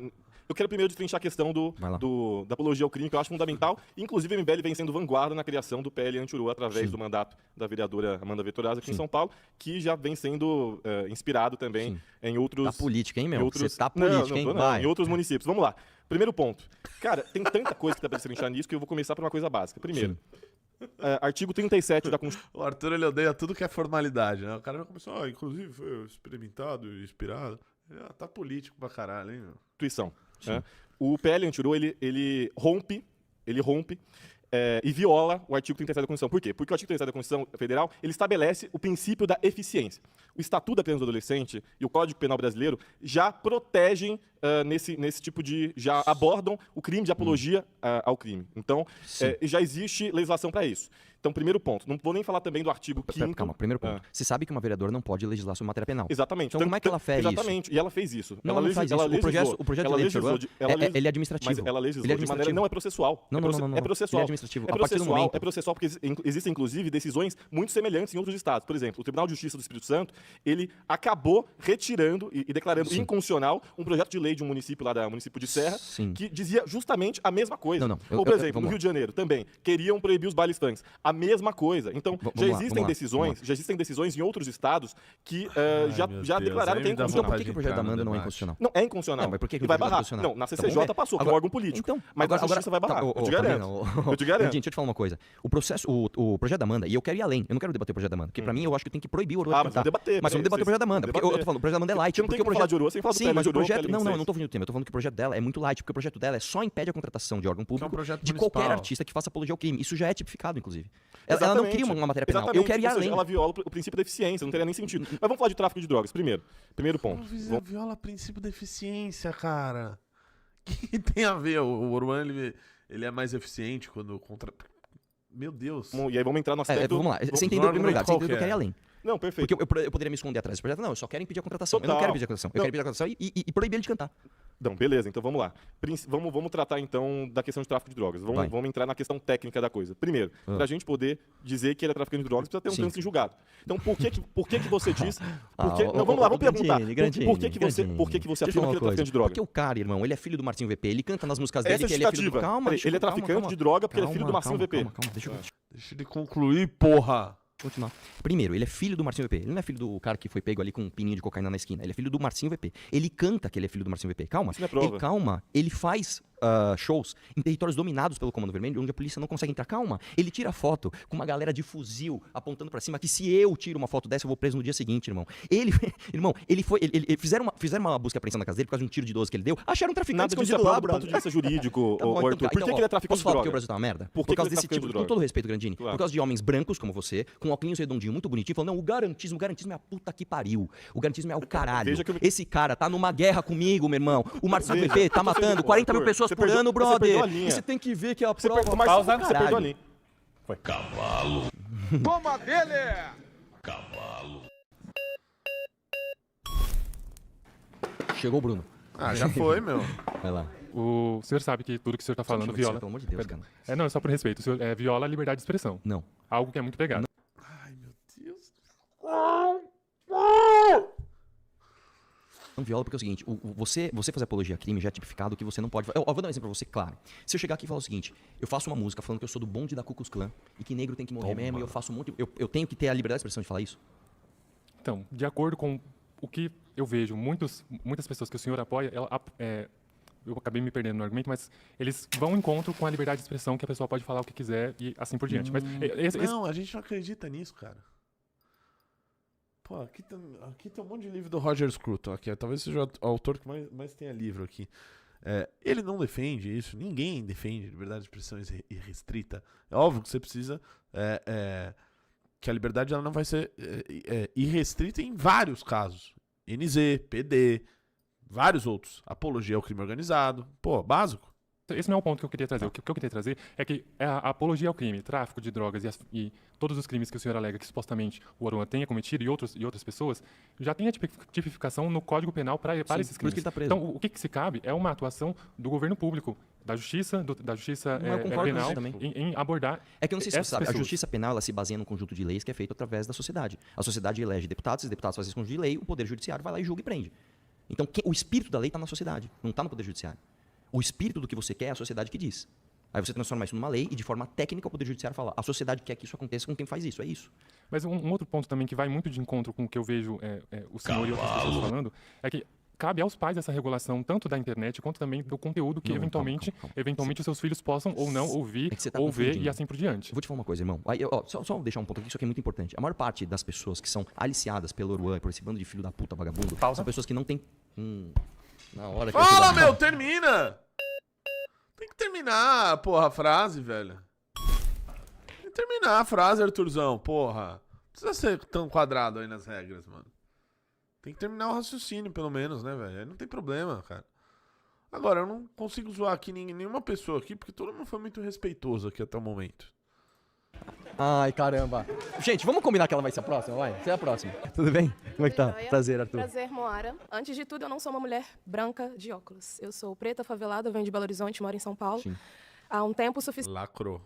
Eu quero primeiro destrinchar a questão da apologia ao crime, que eu acho fundamental. Inclusive, o MBL vem sendo vanguarda na criação do PL Anti-Oruan através do mandato da vereadora Amanda Vettorazzi aqui em São Paulo, que já vem sendo inspirado também em outros... Tá política, hein, meu? Outros... Você tá política, hein? Vai. Em outros municípios. Vamos lá. Primeiro ponto. Cara, tem tanta coisa que dá pra destrinchar nisso que eu vou começar por uma coisa básica. Primeiro, artigo 37 da Constituição. O Arthur, ele odeia tudo que é formalidade, né? O cara já começou, inclusive foi experimentado e inspirado. Tá político pra caralho, hein, meu? Constituição. Né? O PL Anti-Oruan, ele rompe e viola o artigo 37 da Constituição. Por quê? Porque o artigo 37 da Constituição Federal, ele estabelece o princípio da eficiência. O Estatuto da Criança e do Adolescente e o Código Penal Brasileiro já protegem nesse tipo de... já abordam o crime de apologia ao crime. Então, já existe legislação para isso. Então, primeiro ponto. Não vou nem falar também do artigo 5º. Calma, primeiro ponto. Você sabe que uma vereadora não pode legislar sobre matéria penal. Exatamente. Então, como é que ela fez isso? Exatamente. E ela fez isso. Não, ela faz isso. O projeto de lei de Oruan, ele é administrativo. Mas ela legislou de maneira... Não, é processual. Não. É processual. Ele é administrativo. É processual porque existem, inclusive, decisões muito semelhantes em outros estados. Por exemplo, o Tribunal de Justiça do Espírito Santo, ele acabou retirando e declarando inconstitucional um projeto de lei de um município lá da município de Serra, que dizia justamente a mesma coisa. Ou, por exemplo, no Rio de Janeiro também, queriam proibir os bailes funks. A mesma coisa. Então, já existem decisões em outros estados que já declararam que é inconstitucional. Então, por que o projeto da Amanda não é inconstitucional? Não, é inconstitucional. Mas por que vai o projeto barrar? é constitucional? Não, na CCJ passou, como órgão político. Então, mas na Justiça vai barrar. Eu te garanto. Eu te garanto. Gente, deixa eu te falar uma coisa. O projeto da Amanda, e eu quero ir além, eu não quero debater o projeto da Amanda, porque pra mim eu acho que tem que proibir o Oruan de mas cantar. vamos debater. Mas vamos debater o projeto da Amanda, porque eu tô falando, o projeto da Amanda é light. Não tem como falar de Oruan sem falar do Sim, PL mas de o Oruan, projeto... PL Não, eu 26. não tô falando do tema, eu tô falando que o projeto dela é muito light, porque o projeto dela só impede a contratação de órgão público projeto de municipal. qualquer artista que faça apologia ao crime. Isso já é tipificado, inclusive. Ela não cria uma matéria penal. Eu quero ir além. Ela viola o princípio da eficiência, não teria nem sentido. Mas vamos falar de tráfico de drogas, primeiro ponto. Viola o princípio da eficiência, cara. Que tem a ver? O Oruan, ele é mais eficiente quando contra... Meu Deus. E aí vamos entrar no aspecto... Vamos lá, você entendeu em primeiro lugar, você entendeu que eu quero ir além. Não, perfeito. Porque eu poderia me esconder atrás desse projeto. Não, eu só quero impedir a contratação. Eu não quero impedir a contratação. Eu quero impedir a contratação e proibir ele de cantar. Não, beleza, então vamos lá. Vamos tratar então da questão de tráfico de drogas. Vamos entrar na questão técnica da coisa. Primeiro, pra gente poder dizer que ele é traficante de drogas, precisa ter um trânsito em julgado. Então, por que você diz... Não, vamos lá, vamos perguntar. Por que você afirma que ele é traficante de drogas? Porque o cara, irmão, ele é filho do Marcinho VP, ele canta nas músicas dele que ele é filho do... Calma, ele é traficante de droga porque ele é filho do Marcinho VP. Calma, Deixa ele concluir, porra. Continuar. Primeiro, ele é filho do Marcinho VP. Ele não é filho do cara que foi pego ali com um pininho de cocaína na esquina. Ele é filho do Marcinho VP. Ele canta que ele é filho do Marcinho VP. Calma. Isso não é prova. Calma. Ele faz shows em territórios dominados pelo Comando Vermelho, onde a polícia não consegue entrar. Calma. Ele tira foto com uma galera de fuzil apontando pra cima, que se eu tiro uma foto dessa, eu vou preso no dia seguinte, irmão. Fizeram uma busca e apreensão na casa dele por causa de um tiro de 12 que ele deu. Acharam um traficante escondido lá, do ponto de vista jurídico, Arthur. Por que ele é traficante posso de falar droga? porque o Brasil tá uma merda? Por causa ele é desse traficante tipo, de com droga? todo respeito, Grandini, Claro. por causa de homens brancos como você, com óculos redondinho, muito bonitinho, falando, não, o garantismo é a puta que pariu. O garantismo é o caralho. Esse cara tá numa guerra comigo, meu irmão. O Marcinho VP tá matando 40 mil pessoas por ano, brother. E você tem que ver que a prova... Você perdeu a linha. Foi. Cavalo. Toma dele! Cavalo. Chegou o Bruno. Já foi, meu. Vai lá. O senhor sabe que tudo que o senhor está falando viola... Pelo amor de Deus, cara. Não, é só por respeito. O senhor viola a liberdade de expressão. Não. Algo que é muito pegado. Ai, meu Deus. Não viola porque é o seguinte, você fazer apologia a crime já é tipificado que você não pode... Eu vou dar um exemplo pra você, claro. Se eu chegar aqui e falar o seguinte, eu faço uma música falando que eu sou do bonde da Ku Klux Klan e que negro tem que morrer mesmo, e eu faço um monte... Eu tenho que ter a liberdade de expressão de falar isso? Então, de acordo com o que eu vejo, muitas pessoas que o senhor apoia, eu acabei me perdendo no argumento, mas eles vão em encontro com a liberdade de expressão, que a pessoa pode falar o que quiser e assim por diante. Mas Não, a gente não acredita nisso, cara. Pô, aqui tem um monte de livro do Roger Scruton. Aqui, talvez seja o autor que mais tenha livro aqui. Ele não defende isso, ninguém defende liberdade de expressão irrestrita. É óbvio que você precisa... que a liberdade ela não vai ser irrestrita em vários casos. NZ, PD, vários outros. Apologia ao crime organizado. Pô, básico. Esse não é o ponto que eu queria trazer. O que eu queria trazer é que a apologia ao crime, tráfico de drogas e todos os crimes que o senhor alega que supostamente o Oruan tenha cometido e outras pessoas, já tem a tipificação no Código Penal para esses crimes. Por isso que ele tá preso. Então, o que se cabe é uma atuação do governo público, da justiça penal em abordar. É que eu não sei se você sabe, a pessoas. justiça penal ela se baseia num conjunto de leis que é feito através da sociedade. A sociedade elege deputados, os deputados fazem esse conjunto de lei, o Poder Judiciário vai lá e julga e prende. Então, o espírito da lei está na sociedade, não está no Poder Judiciário. O espírito do que você quer é a sociedade que diz. Aí você transforma isso numa lei e de forma técnica o Poder Judiciário fala, a sociedade quer que isso aconteça com quem faz isso, é isso. Mas um outro ponto também que vai muito de encontro com o que eu vejo o senhor e outras pessoas falando, é que cabe aos pais essa regulação, tanto da internet quanto também do conteúdo que eventualmente os seus filhos possam ou não ouvir, ou ver e assim por diante. Vou te falar uma coisa, irmão. Aí, só deixar um ponto aqui, isso aqui é muito importante. A maior parte das pessoas que são aliciadas pelo Oruan, por esse bando de filho da puta vagabundo, são pessoas que não têm... na hora que Fala, meu, termina! Tem que terminar, porra, a frase, velho. Tem que terminar a frase, Arthurzão, porra. Não precisa ser tão quadrado aí nas regras, mano. Tem que terminar o raciocínio, pelo menos, né, velho? Aí não tem problema, cara. Agora, eu não consigo zoar aqui nenhuma pessoa aqui, porque todo mundo foi muito respeitoso aqui até o momento. Ai, caramba. Gente, vamos combinar que ela vai ser a próxima, vai? Você é a próxima. Tudo bem? Como é que tá? Prazer, Arthur. Prazer, Moara. Antes de tudo, eu não sou uma mulher branca de óculos. Eu sou preta, favelada, venho de Belo Horizonte, moro em São Paulo. Sim. Há um tempo suficiente Lacrou.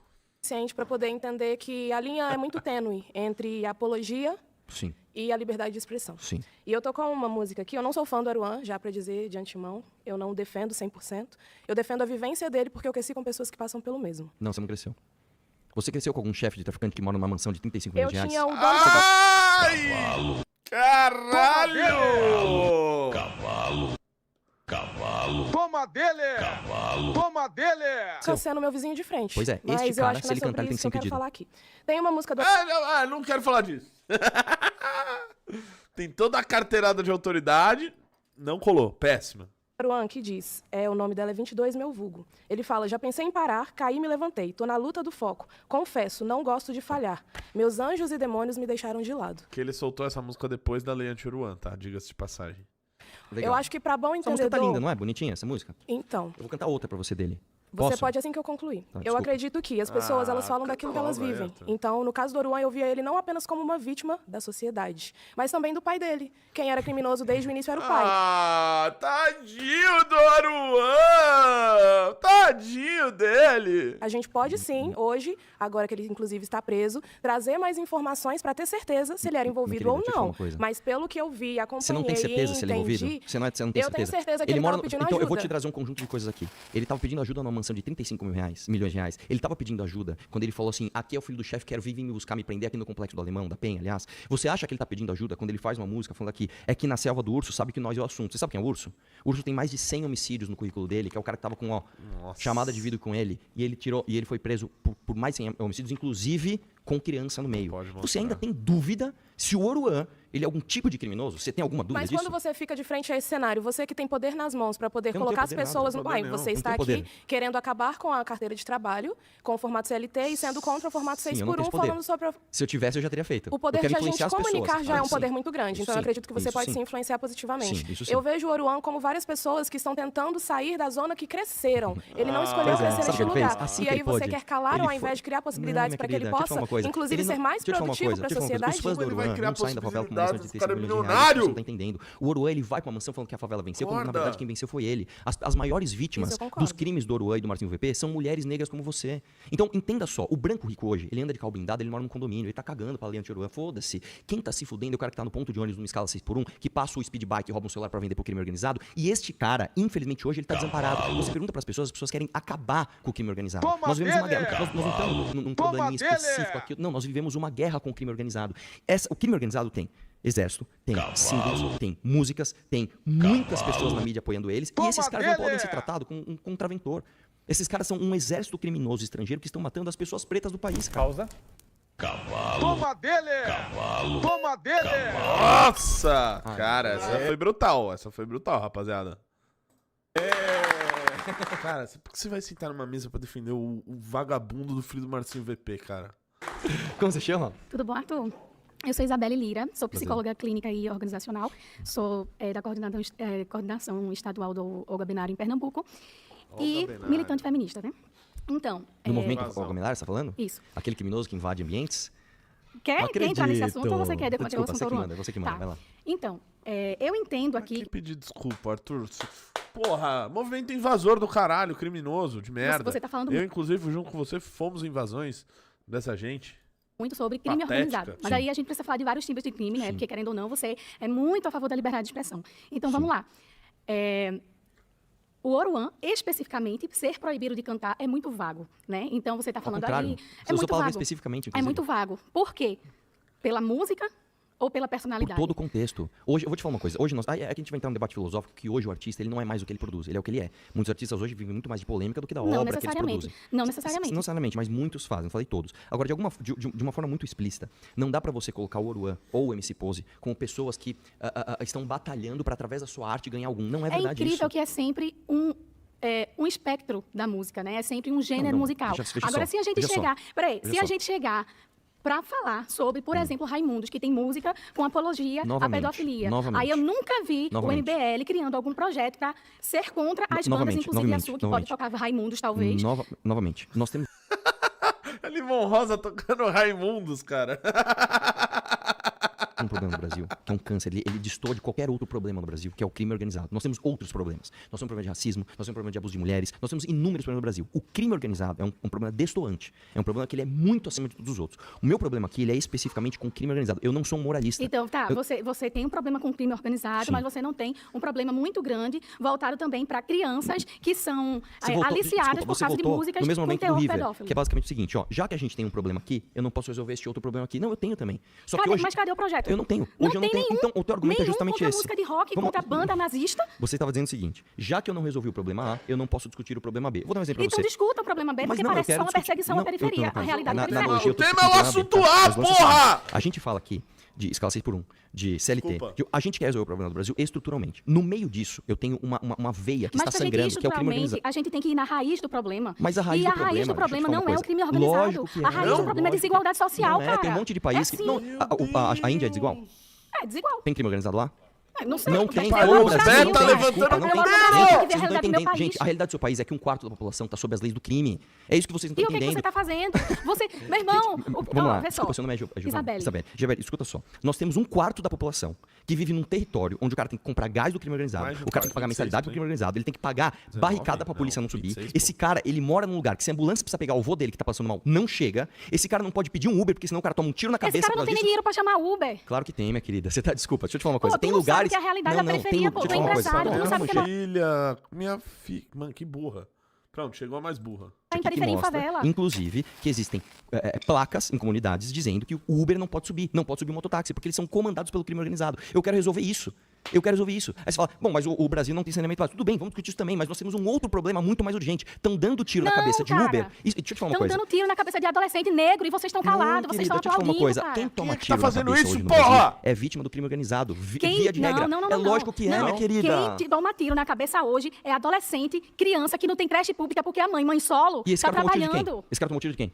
para poder entender que a linha é muito tênue entre a apologia Sim. e a liberdade de expressão. Sim. E eu tô com uma música aqui, eu não sou fã do Oruan, já para dizer de antemão, eu não defendo 100%. Eu defendo a vivência dele porque eu cresci com pessoas que passam pelo mesmo. Não, você não cresceu. Você cresceu com algum chefe de traficante que mora numa mansão de 35 milhões de reais? Eu tinha o dono... Ai! Caralho! Cavalo. Toma dele! Cavalo. Toma dele! Sendo meu vizinho de frente. Pois é, mas este eu cara, acho que se ele não é cantar, ele tem que ser sobre isso que eu impedido. quero falar aqui. Tem uma música do... Não quero falar disso. Tem toda a carteirada de autoridade, não colou, péssima. Oruan, que diz, o nome dela é 22, meu vulgo. Ele fala, já pensei em parar, caí e me levantei. Tô na luta do foco. Confesso, não gosto de falhar. Meus anjos e demônios me deixaram de lado. Que ele soltou essa música depois da Lei Anti-Oruan, tá? Diga-se de passagem. Legal. Eu acho que pra bom Essa entendedor... música tá linda, não é? Bonitinha essa música? Então... Eu vou cantar outra pra você dele. Você Posso? pode assim que eu concluir. Tá, eu desculpa. acredito que as pessoas elas falam daquilo que elas logo, vivem. Ayrton. Então, no caso do Oruan, eu via ele não apenas como uma vítima da sociedade, mas também do pai dele. Quem era criminoso desde o início era o pai. Ah, tadinho do Oruan! Tadinho dele! A gente pode sim, hoje, agora que ele inclusive está preso, trazer mais informações para ter certeza se ele era envolvido querida, ou deixa eu falar não. uma coisa. Mas pelo que eu vi, acompanhei Você não tem certeza e se ele é envolvido? entendi, Você não tem eu certeza? tenho certeza que ele mora estava pedindo Então, ajuda. eu vou te trazer um conjunto de coisas aqui. Ele estava pedindo ajuda numa mansão de 35 milhões de reais. Ele estava pedindo ajuda quando ele falou assim, aqui é o filho do chefe, quero vir me buscar, me prender aqui no Complexo do Alemão, da Penha, aliás. Você acha que ele está pedindo ajuda quando ele faz uma música falando aqui, é que na selva do urso, sabe que nós é o assunto. Você sabe quem é o urso? O urso tem mais de 100 homicídios no currículo dele, que é o cara que estava com, chamada de vídeo com ele. E ele foi preso por mais de 100 homicídios, inclusive com criança no meio. Você ainda tem dúvida se o Oruan, ele é algum tipo de criminoso? Você tem alguma dúvida Mas disso? quando você fica de frente a esse cenário, você que tem poder nas mãos para poder Eu não colocar as tenho poder pessoas nada, no... não tem Você não está tenho aqui poder. querendo acabar com a carteira de trabalho, com o formato CLT e sendo contra o formato 6 Sim, eu não por tenho 1, esse poder. falando sobre... Se eu tivesse, eu já teria feito. O poder eu quero de a gente influenciar as pessoas. comunicar já é um Sim. poder muito grande, então eu Sim, acredito que você isso pode sim. se influenciar positivamente. Sim, isso sim. Eu vejo o Oruan como várias pessoas que estão tentando sair da zona que cresceram. Ele não escolheu Pois é. crescer Sabe o neste que ele fez? lugar. Assim E que aí ele você pode. quer calar Ele ao foi- invés de criar possibilidades Não, para que minha ele querida, deixa eu possa coisa. inclusive Ele não- ser mais deixa eu te falar uma produtivo coisa, para a deixa eu te falar uma coisa. sociedade? Os fãs do Ele vai Oruan criar não saem da favela com uma missão de possibilidades, 36 o cara é milhões de reais, milionário! você não tá entendendo. O Oruan, ele vai pra mansão falando que a favela venceu, quando na Acorda. verdade quem venceu foi ele. As maiores vítimas Isso eu concordo. dos crimes do Oruan e do Marcinho VP são mulheres negras como você. Então, entenda só, o branco rico hoje, ele anda de carro blindado, ele mora num condomínio, ele tá cagando pra lei anti-Oruan, foda-se. Quem tá se fudendo é o cara que tá no ponto de ônibus numa escala 6x1, que passa o speed bike e rouba um celular pra vender pro crime organizado, e este cara, infelizmente hoje, ele tá desamparado. Você pergunta pras pessoas, as pessoas querem acabar com o crime organizado. Nós vivemos uma guerra, nós não estamos num probleminha específico aqui. Não, nós vivemos uma guerra com o crime organizado. O crime organizado tem exército, tem símbolos, tem músicas, tem muitas pessoas na mídia apoiando eles, e esses caras não podem ser tratados como um contraventor. Esses caras são um exército criminoso estrangeiro que estão matando as pessoas pretas do país. Causa. Toma dele! Toma dele! Nossa! Cara, essa foi brutal. Essa foi brutal, rapaziada. Cara, por que você vai sentar numa mesa pra defender o vagabundo do filho do Marcinho VP, cara? Como você chama? Tudo bom, Arthur? Eu sou Isabelle Lira, sou psicóloga clínica e organizacional, sou da coordenação estadual do Olga Benário em Pernambuco e militante feminista, né? Então... Do movimento Olga Benário, você tá falando? Isso. Aquele criminoso que invade ambientes? Quer entrar nesse assunto ou você quer debater o Desculpa, assunto você que Oruan? manda, você que manda, Tá. vai lá. Então, eu entendo aqui... Que pedir desculpa, Arthur. Porra, movimento invasor do caralho, criminoso, de merda. Você tá falando Eu, inclusive, junto com você, fomos invasões dessa gente. muito sobre crime Patética. organizado. Mas aí a gente precisa falar de vários tipos de crime, né? Porque, querendo ou não, você é muito a favor da liberdade de expressão. Então, vamos lá. O Oruan, especificamente, ser proibido de cantar é muito vago, né? Então, você está falando ali... Você usou a palavra especificamente, É inclusive. muito vago. Por quê? Pela música ou pela Por personalidade? todo o contexto. Hoje, eu vou te falar uma coisa. Hoje é que a gente vai entrar num debate filosófico que hoje o artista ele não é mais o que ele produz, ele é o que ele é. Muitos artistas hoje vivem muito mais de polêmica do que da Não obra que eles necessariamente. produzem. Não necessariamente. Não necessariamente, mas muitos fazem, não falei todos. Agora, de uma forma muito explícita, não dá pra você colocar o Oruan ou o MC Pose como pessoas que estão batalhando pra, através da sua arte, ganhar algum. Não é verdade incrível isso. que é sempre um espectro da música, né? É sempre um gênero musical. veja Agora, só, se a gente veja só, chegar... Peraí, veja se a só. gente chegar para falar sobre, por exemplo, Raimundos, que tem música com apologia à Novamente, pedofilia. novamente. Aí eu nunca vi Novamente. o MBL criando algum projeto para ser contra as bandas, Novamente, inclusive a novamente, sua, que novamente. pode tocar Raimundos, talvez. Novamente, nós temos... A Limão Rosa tocando Raimundos, cara. um problema no Brasil, que é um câncer, ele distorce de qualquer outro problema no Brasil, que é o crime organizado. Nós temos outros problemas. Nós temos um problema de racismo, nós temos um problema de abuso de mulheres, nós temos inúmeros problemas no Brasil. O crime organizado é um problema destoante, é um problema que ele é muito acima de todos os outros. O meu problema aqui, ele é especificamente com o crime organizado. Eu não sou um moralista. Então, tá, você tem um problema com o crime organizado, Sim. mas você não tem um problema muito grande voltado também para crianças que são Você voltou- aliciadas desculpa, por você causa de voltou músicas no mesmo com momento do teor River, pedófilo. que é basicamente o seguinte, ó, já que a gente tem um problema aqui, eu não posso resolver este outro problema aqui. Não, eu tenho também. Só que hoje Mas cadê o projeto? eu não tenho. Não Hoje eu não tem tenho. nenhum, Então, o teu argumento é nenhum justamente contra esse. música de rock, Vamos- contra banda nazista. Você estava dizendo o seguinte, já que eu não resolvi o problema A, eu não posso discutir o problema B. Vou dar um exemplo Então pra você. discuta o problema B, Mas porque não, eu parece quero só uma discutir- perseguição não, à periferia. eu tô- A realidade na é diferente. analogia, eu O tô tema é o discutindo assunto B, A, mas não é o porra! seguinte, a gente fala aqui de escala 6x1, de CLT. Desculpa. Que a gente quer resolver o problema do Brasil estruturalmente. No meio disso, eu tenho uma veia que Mas está pra gente ir sangrando, que é o crime estruturalmente, organizado. a gente tem que ir na raiz do problema. Mas a raiz e do a raiz problema, do problema deixa eu te falar não uma é o coisa. crime organizado. Lógico que A é. raiz do Não, problema é lógico desigualdade social, Não é, cara. tem um monte de país é que... sim. Não, a Índia é desigual? É desigual. Tem crime organizado lá? Não sei. Não mas tem. é Parou, o o Brasil, Zé tá cara. levantando Desculpa, o não Pelo tem. amor de Deus, Gente, tem que ver a vocês não estão realidade do meu entendendo. país. Gente, a realidade do seu país é que um quarto da população está sob as leis do crime. É isso que vocês não E estão o que, que entendendo. você está fazendo? Você, meu irmão, Vamos lá, vê só. desculpa, seu nome é Isabelle. Isabelle, escuta só. Nós temos um quarto da população que vive num território onde o cara tem que comprar gás do crime organizado, Mais de um o cara tem que quarto, pagar 26, mensalidade do crime organizado, ele tem que pagar 19, barricada pra polícia não subir. 26, Esse cara, ele mora num lugar que se a ambulância precisa pegar o vô dele que tá passando mal, não chega. Esse cara não pode pedir um Uber, porque senão o cara toma um tiro na Esse cabeça. cara não por tem causa nem disso. dinheiro pra chamar Uber. Claro que tem, minha querida. Você tá, desculpa, deixa eu te falar uma coisa. Pô, tu Tem não sabe lugares. que é a realidade da periferia, pô, deixa tu eu é te falar uma coisa. empresário, tu não sabe o que é Filha, minha filha. Mano, que burra. Pronto, chegou a mais burra. Tá em que periferia, em mostra, favela. inclusive, que existem placas em comunidades dizendo que o Uber não pode subir o mototáxi, porque eles são comandados pelo crime organizado. Eu quero resolver isso. Aí você fala, bom, mas o Brasil não tem saneamento básico. Tudo bem, vamos discutir isso também, mas nós temos um outro problema muito mais urgente. Estão dando tiro na Não, cabeça de cara. Uber. Deixa eu te falar uma Estão coisa. dando tiro na cabeça de adolescente negro e vocês estão calados, vocês Querida, estão deixa eu te falar uma aplaudindo, coisa. cara. Quem toma que tiro tá na fazendo cabeça isso, hoje no porra? Brasil é vítima do crime organizado. Via de regra. Não, é lógico que é, não. minha querida. Quem toma tiro na cabeça hoje é adolescente, criança que não tem creche pública porque a mãe solo, E esse tá cara tomou tiro de quem? trabalhando. Esse cara tomou tiro de quem?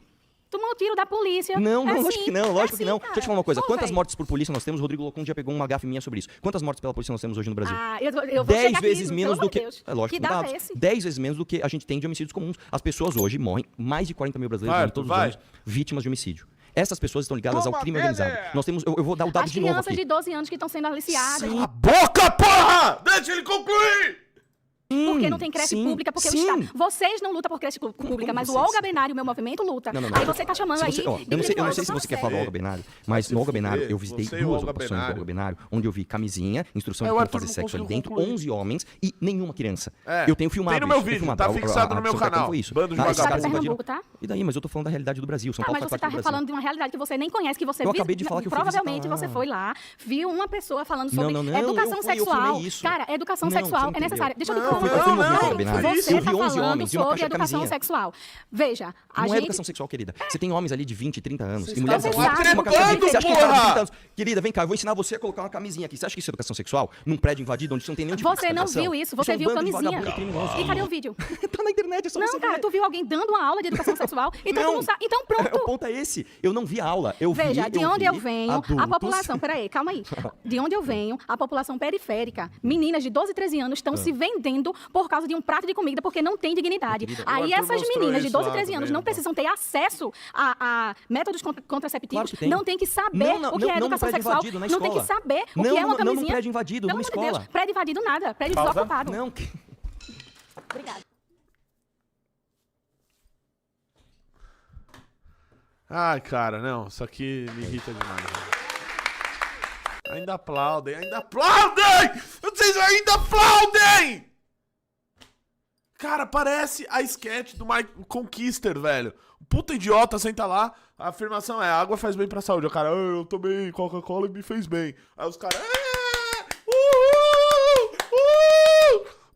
Tomou tiro da polícia. Não, É lógico assim, que não, lógico é que não. assim, Deixa eu te falar uma coisa. Pô, Quantas véi. mortes por polícia nós temos? O Rodrigo Locum já pegou uma gafe minha sobre isso. Quantas mortes pela polícia nós temos hoje no Brasil? Ah, eu vou 10 chegar aqui, vezes pelo menos amor do de que. Deus. É lógico, Que dado dados. é esse? 10 vezes menos do que a gente tem de homicídios comuns. As pessoas hoje morrem, mais de 40 mil brasileiros Vai, morrem todos vai. os anos, vítimas de homicídio. Essas pessoas estão ligadas ao crime organizado. Nós temos, eu vou dar o dado As de novo crianças aqui. de 12 anos que estão sendo aliciadas. Sim. A boca, porra! Deixa ele concluir! Porque não tem creche pública, porque o Estado... Vocês não lutam por creche pública, mas o Olga Benário, o meu movimento, luta. Não. Aí você tá chamando aí... Eu não sei se você quer falar do Olga Benário, mas no Olga Benário eu visitei duas ocupações do Olga Benário, onde eu vi camisinha, instrução de como fazer sexo ali dentro, 11 homens e nenhuma criança. Eu tenho filmado Tem no meu isso. vídeo, tá fixado no meu canal. Bando de vagabundo. E daí, mas eu tô falando da realidade do Brasil. São Paulo mas faz você parte tá do Brasil. falando de uma realidade que você nem conhece, que você Eu acabei de falar que eu fui provavelmente visitar lá. você foi lá, viu uma pessoa falando sobre Não, educação eu sexual. filmei isso. Cara, educação Não, sexual você é não necessária. entendeu. Deixa eu te falar uma coisa. Benário. Você Eu vi tá 11 falando homens e uma sobre caixa de educação camisinha. sexual. Veja, a Não é gente... educação sexual, querida. Você tem homens ali de 20, 30 anos. Vocês E mulheres estão adultas. trepando, Uma caixa de- Você acha que porra! cara de 30 anos? Querida, vem cá, eu vou ensinar você a colocar uma camisinha aqui. Você acha que isso é educação sexual? Num prédio invadido onde você não tem nenhum tipo de Você não fiscalização? viu isso, você é um viu bando de camisinha. vagabundo criminoso. E cadê o vídeo? Tá na internet, é só Não, você cara, ver. tu viu alguém dando uma aula de educação sexual, então tu não sabe. Então pronto. O ponto é esse. Eu não vi a aula. Veja, de onde eu vi venho, a adultos. população... Peraí, calma aí. De onde eu venho, a população periférica, meninas de 12, 13 anos estão se vendendo por causa de um prato de comida porque não tem dignidade. Aí essas meninas de 12, 13 anos não precisam ter acesso a métodos contraceptivos, Claro que tem. não tem que saber o que é educação sexual, invadido, na não tem que escola. saber o que é uma Não, camisinha. num prédio invadido, Pelo numa amor de Deus, escola. prédio invadido nada, prédio Pausa. desocupado. Não. Obrigada. Ai, cara, não. Isso aqui me irrita demais. Velho. Ainda aplaudem, ainda aplaudem! Vocês ainda aplaudem! Cara, parece a sketch do Mike Conquister, velho. O puta idiota senta lá, a afirmação é: água faz bem pra saúde. O cara, eu tomei Coca-Cola e me fez bem. Aí os caras,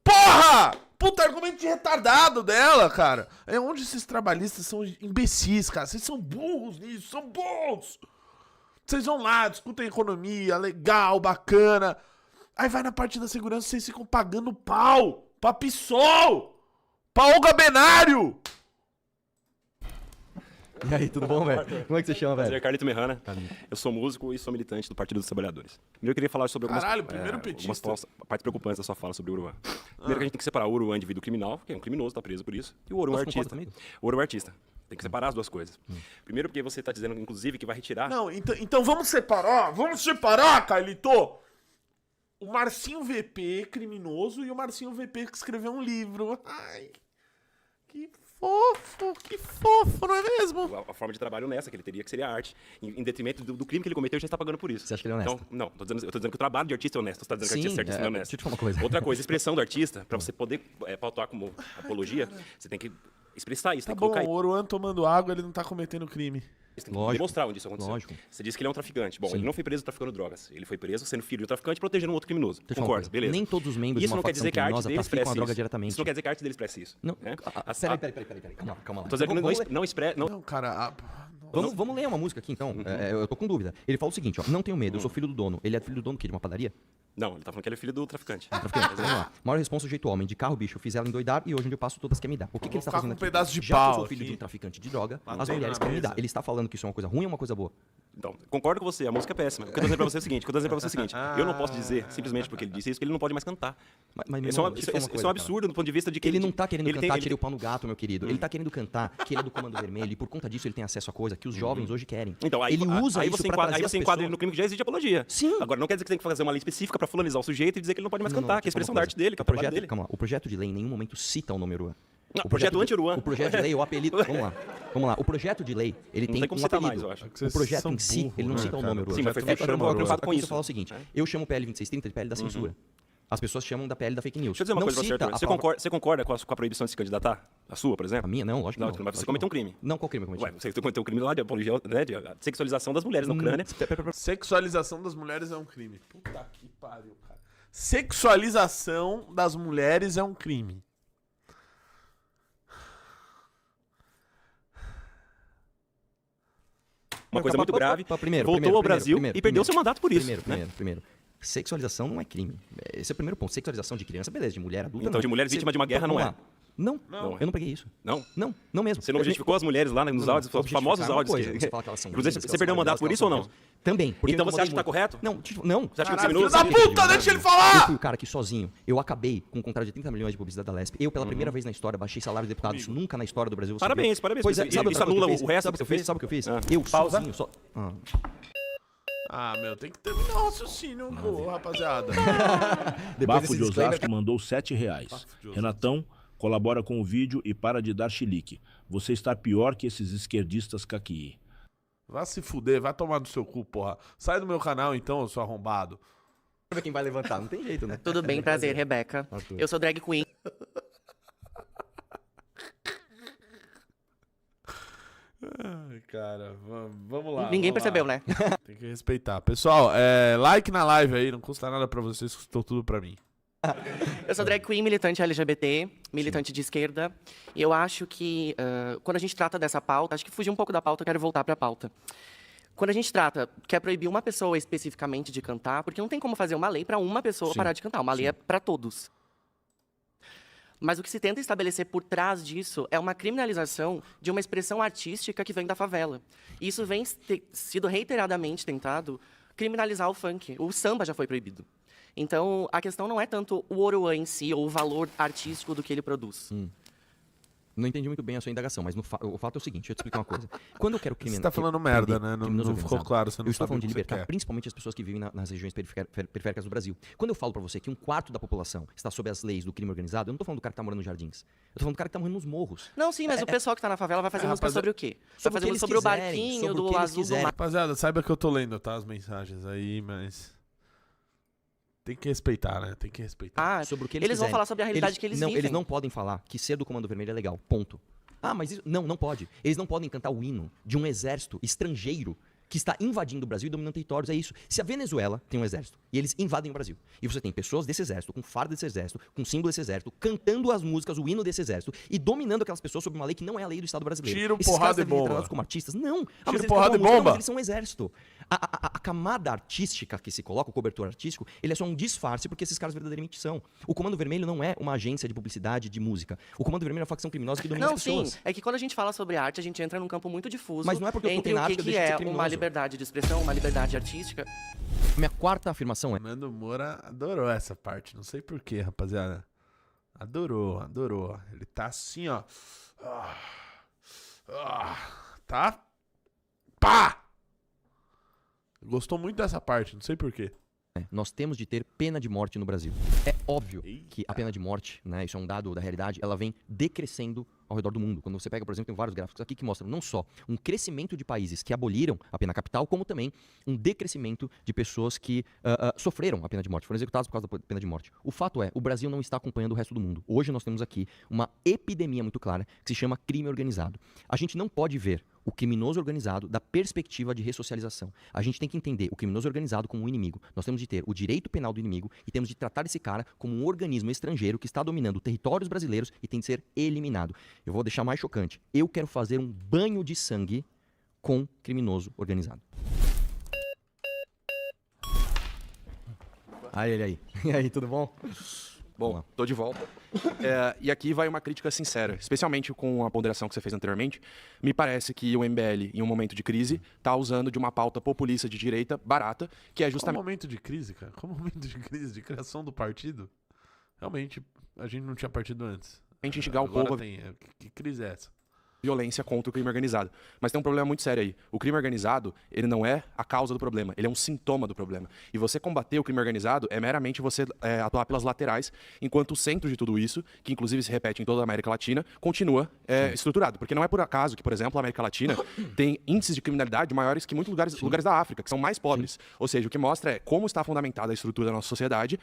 porra! Puta argumento de retardado dela, cara. É onde esses trabalhistas são imbecis, cara. Vocês são burros nisso, são burros. Vocês vão lá, discutem economia, legal, bacana. Aí vai na parte da segurança, vocês ficam pagando pau pra PSOL, pra Olga Benário. E aí, tudo bom, velho? Como é que você chama, velho? Carlito Merrana. Eu sou músico e sou militante do Partido dos Trabalhadores. Primeiro eu queria falar sobre algumas partes preocupantes da sua fala sobre o Uruan. Primeiro que a gente tem que separar o Uruan, indivíduo criminal, que é um criminoso, tá preso por isso, e o Uruan artista. O Uruan artista. Tem que separar as duas coisas. Primeiro porque você tá dizendo, inclusive, que vai retirar... Não, então vamos separar, Carlito. O Marcinho VP, criminoso, e o Marcinho VP que escreveu um livro. Ai, que fofo, não é mesmo? A forma de trabalho honesta que ele teria, que seria a arte. Em detrimento do crime que ele cometeu, ele já está pagando por isso. Você acha que ele é honesto? Então, não, eu tô dizendo que o trabalho de artista é honesto. Você tá dizendo que o artista é honesto. Deixa eu te falar uma coisa. Outra coisa, a expressão do artista, para você poder pautar como apologia, você tem que expressar isso, Tá tem que bom, colocar o Oruan tomando água, ele não tá cometendo crime. Você tem que demonstrar onde isso aconteceu. Lógico. Você disse que ele é um traficante. Bom, Sim. ele não foi preso traficando drogas. Ele foi preso sendo filho de um traficante protegendo um outro criminoso. Deixa eu falar uma Concorda? coisa. Beleza. Nem todos os membros de Isso uma não quer facção dizer que a arte criminosa dele traficam expresse a droga isso. diretamente. Isso não quer dizer que a arte dele expresse isso. Não, né? peraí. Calma lá. Tô dizendo que não expressa... Não, cara... Vamos ler uma música aqui, então. Eu tô com dúvida. Ele fala o seguinte, ó. Não tenho medo, eu sou filho do dono. Ele é filho do dono do quê? De uma padaria? Não, ele tá falando que ele é filho do traficante. Traficante, vamos lá. Maior responsa sujeito homem. De carro, bicho, eu fiz ela endoidar e hoje onde eu passo todas quer me dar. O que ele está ficar fazendo com aqui? um pedaço de Já que eu pau sou filho aqui. de um traficante de droga, Batendo as mulheres na querem me mesa. dar. Ele está falando que isso é uma coisa ruim ou uma coisa boa? Então, concordo com você, a música é péssima. O que eu tô dizendo pra você é o seguinte, eu não posso dizer, simplesmente porque ele disse isso, que ele não pode mais cantar. Mas Isso é um absurdo do ponto de vista de que... Ele não tá querendo ele cantar, tem- tirei o pau no gato, meu querido. Ele tá querendo cantar que ele é do Comando Vermelho e por conta disso ele tem acesso a coisa que os jovens hoje querem. Então, aí, ele usa aí isso você pra enquadra, trazer aí as você enquadra pessoas. ele no crime que já existe apologia. Sim. Agora, não quer dizer que tem que fazer uma lei específica pra fulanizar o sujeito e dizer que ele não pode mais cantar, que é a expressão da arte dele, que é o trabalho dele. Calma lá, o projeto de lei em nenhum momento cita o nome Uruan. Não, projeto anti-Uruan. O projeto de lei, o apelido. Vamos lá. O projeto de lei, ele Não tem tem como um citar apelido. mais, eu acho. que O vocês projeto são em si, burros, ele não né, cita o cara? nome Uruan. Sim, mas foi feito preocupado com Aqui isso. você fala o seguinte, eu chamo o PL 2630 de PL da censura. As pessoas chamam da PL da fake news. Deixa eu dizer uma Não coisa pra você, cita Arthur. a Você palavra- você concorda com a proibição de se candidatar? A sua, por exemplo? A minha não, lógico que não. Mas você cometeu um crime. Não, qual crime eu cometi? Ué, você cometeu um crime lá de apologia, né, de sexualização das mulheres na Ucrânia. Sexualização das mulheres é um crime. Puta que pariu, cara. Sexualização das mulheres é um crime. Uma coisa muito grave. Primeiro, Voltou ao Brasil e perdeu seu mandato por isso. Primeiro. Sexualização não é crime. Esse é o primeiro ponto. Sexualização de criança, beleza, de mulher adulta. Então, não. de mulher vítima de uma guerra Vamos não lá. Não, Não. eu não peguei isso. Não? Não mesmo. Você não objetificou as mulheres lá nos áudios, os famosos áudios? Você fala que elas são Inclusive, lindas, você perdeu o mandato por isso ou não? Também. Então você acha que tá correto? Não. Você acha que Caralho, você filho da puta, deixa ele Eu falar! fui o cara que sozinho, eu acabei com um contrato de 30 milhões de publicidade da Lesp. Eu, pela primeira vez na história, baixei salário de deputados. Isso nunca na história do Brasil. Parabéns, parabéns. Pois é, Isso sabe outra coisa anula que eu fiz? o resto Sabe que o que eu fiz? Sabe o que eu fiz? Eu Pausa. sozinho, só... Meu, tem que terminar o raciocínio, pô, rapaziada. Bafo de Osasco mandou R$7. Renatão, colabora com o vídeo e para de dar chilique. Você está pior que esses esquerdistas caqui. Vai se fuder, vai tomar no seu cu, porra. Sai do meu canal então, seu arrombado. Vamos ver quem vai levantar, não tem jeito, né? Tudo bem, prazer, Rebeca. Eu sou drag queen. Ai, cara, vamos lá. Ninguém vamos percebeu, lá. né? Tem que respeitar. Pessoal, like na live aí, não custa nada pra vocês, custou tudo pra mim. Eu sou drag queen, militante LGBT, militante de esquerda. E eu acho que, quando a gente trata dessa pauta, acho que fugiu um pouco da pauta, eu quero voltar pra pauta. Quando a gente quer proibir uma pessoa especificamente de cantar, porque não tem como fazer uma lei pra uma pessoa parar de cantar. Uma lei é pra todos. Mas o que se tenta estabelecer por trás disso é uma criminalização de uma expressão artística que vem da favela. E isso vem sido reiteradamente tentado criminalizar o funk. O samba já foi proibido. Então, a questão não é tanto o Oruan em si, ou o valor artístico do que ele produz. Não entendi muito bem a sua indagação, mas o fato é o seguinte, deixa eu te explicar uma coisa. Quando eu quero Você tá falando merda, né? Não ficou claro, você não eu estou sabe falando o de que você libertar quer. principalmente as pessoas que vivem nas regiões periféricas do Brasil. Quando eu falo pra você que 1/4 da população está sob as leis do crime organizado, eu não tô falando do cara que tá morando nos jardins. Eu tô falando do cara que tá morando nos morros. Não, sim, mas o pessoal que tá na favela vai fazer música sobre o quê? Vai fazer música sobre o barquinho, do azul do mar. Rapaziada, saiba que eu tô lendo, tá? As mensagens aí, mas... Tem que respeitar, né? Tem que respeitar. Sobre o que eles vão falar sobre a realidade que eles vivem. Eles não podem falar que ser do Comando Vermelho é legal, ponto. Mas isso... Não pode. Eles não podem cantar o hino de um exército estrangeiro que está invadindo o Brasil e dominando territórios, é isso. Se a Venezuela tem um exército e eles invadem o Brasil, e você tem pessoas desse exército, com farda desse exército, com símbolo desse exército, cantando as músicas, o hino desse exército, e dominando aquelas pessoas sob uma lei que não é a lei do Estado brasileiro. Tiro, Esses porrada caras e devem ser bomba. tratados como artistas? Não. Mas Tiro, eles porrada e cantam música, bomba. mas eles são um exército. A camada artística que se coloca, o cobertor artístico, ele é só um disfarce porque esses caras verdadeiramente são. O Comando Vermelho não é uma agência de publicidade de música. O Comando Vermelho é uma facção criminosa que domina Não, as pessoas. sim. É que quando a gente fala sobre arte, a gente entra num campo muito difuso. Mas não é porque eu entre toquei na o arte que, que eu que deixo de ser é criminoso. uma liberdade de expressão, uma liberdade artística. Minha quarta afirmação é... Nando Moura adorou essa parte, não sei porquê, rapaziada. Adorou. Ele tá assim, ó. Tá? Pá! Gostou muito dessa parte, não sei porquê. Nós temos de ter pena de morte no Brasil. É óbvio que a pena de morte, né, isso é um dado da realidade, ela vem decrescendo ao redor do mundo. Quando você pega, por exemplo, tem vários gráficos aqui que mostram não só um crescimento de países que aboliram a pena capital, como também um decrescimento de pessoas que sofreram a pena de morte, foram executadas por causa da pena de morte. O fato é, o Brasil não está acompanhando o resto do mundo. Hoje nós temos aqui uma epidemia muito clara que se chama crime organizado. A gente não pode ver o criminoso organizado da perspectiva de ressocialização. A gente tem que entender o criminoso organizado como um inimigo. Nós temos de ter o direito penal do inimigo e temos de tratar esse cara como um organismo estrangeiro que está dominando territórios brasileiros e tem de ser eliminado. Eu vou deixar mais chocante. Eu quero fazer um banho de sangue com criminoso organizado. Aí. E aí, tudo bom? Bom, tô de volta. E aqui vai uma crítica sincera, especialmente com a ponderação que você fez anteriormente. Me parece que o MBL, em um momento de crise, tá usando de uma pauta populista de direita barata, que é justamente... Qual momento de crise, cara? Qual momento de crise? De criação do partido? Realmente, a gente não tinha partido antes. A gente instigar o Agora povo... tem. Que crise é essa? Violência contra o crime organizado. Mas tem um problema muito sério aí. O crime organizado, ele não é a causa do problema, ele é um sintoma do problema. E você combater o crime organizado é meramente você atuar pelas laterais, enquanto o centro de tudo isso, que inclusive se repete em toda a América Latina, continua estruturado. Porque não é por acaso que, por exemplo, a América Latina tem índices de criminalidade maiores que muitos lugares da África, que são mais pobres. Ou seja, o que mostra é como está fundamentada a estrutura da nossa sociedade,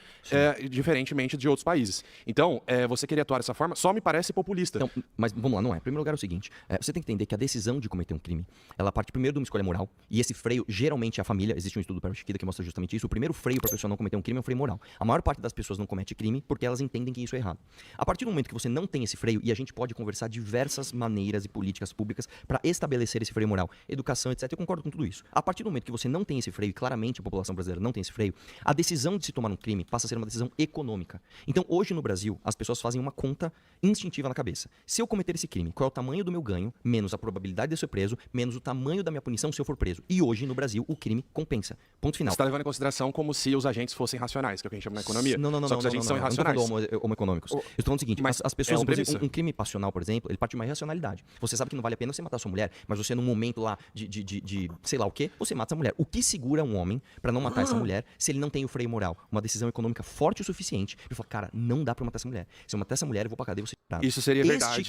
diferentemente de outros países. Então, você querer atuar dessa forma só me parece populista. Então, mas vamos lá, não é. Em primeiro lugar é o seguinte, seguinte, você tem que entender que a decisão de cometer um crime, ela parte primeiro de uma escolha moral, e esse freio geralmente é a família. Existe um estudo do Perry Chiquita que mostra justamente isso. O primeiro freio para a pessoa não cometer um crime é um freio moral. A maior parte das pessoas não comete crime porque elas entendem que isso é errado. A partir do momento que você não tem esse freio, e a gente pode conversar diversas maneiras e políticas públicas para estabelecer esse freio moral, educação, etc. Eu concordo com tudo isso. A partir do momento que você não tem esse freio, e claramente a população brasileira não tem esse freio, a decisão de se tomar um crime passa a ser uma decisão econômica. Então, hoje no Brasil, as pessoas fazem uma conta instintiva na cabeça. Se eu cometer esse crime, qual é o tamanho do meu ganho, menos a probabilidade de eu ser preso, menos o tamanho da minha punição se eu for preso. E hoje, no Brasil, o crime compensa. Ponto final. Você está levando em consideração como se os agentes fossem racionais, que é o que a gente chama na economia. Só que os agentes são irracionais. Eu não estou falando homoeconômicos. Eu estou falando o seguinte, mas as pessoas, é um crime passional, por exemplo, ele parte de uma irracionalidade. Você sabe que não vale a pena você matar sua mulher, mas você num momento lá de sei lá o quê, você mata essa mulher. O que segura um homem para não matar essa mulher se ele não tem o freio moral? Uma decisão econômica forte o suficiente para falar, cara, não dá para matar essa mulher. Se eu matar essa mulher, eu vou pra cadeia e vou ser preso. Isso seria verdade.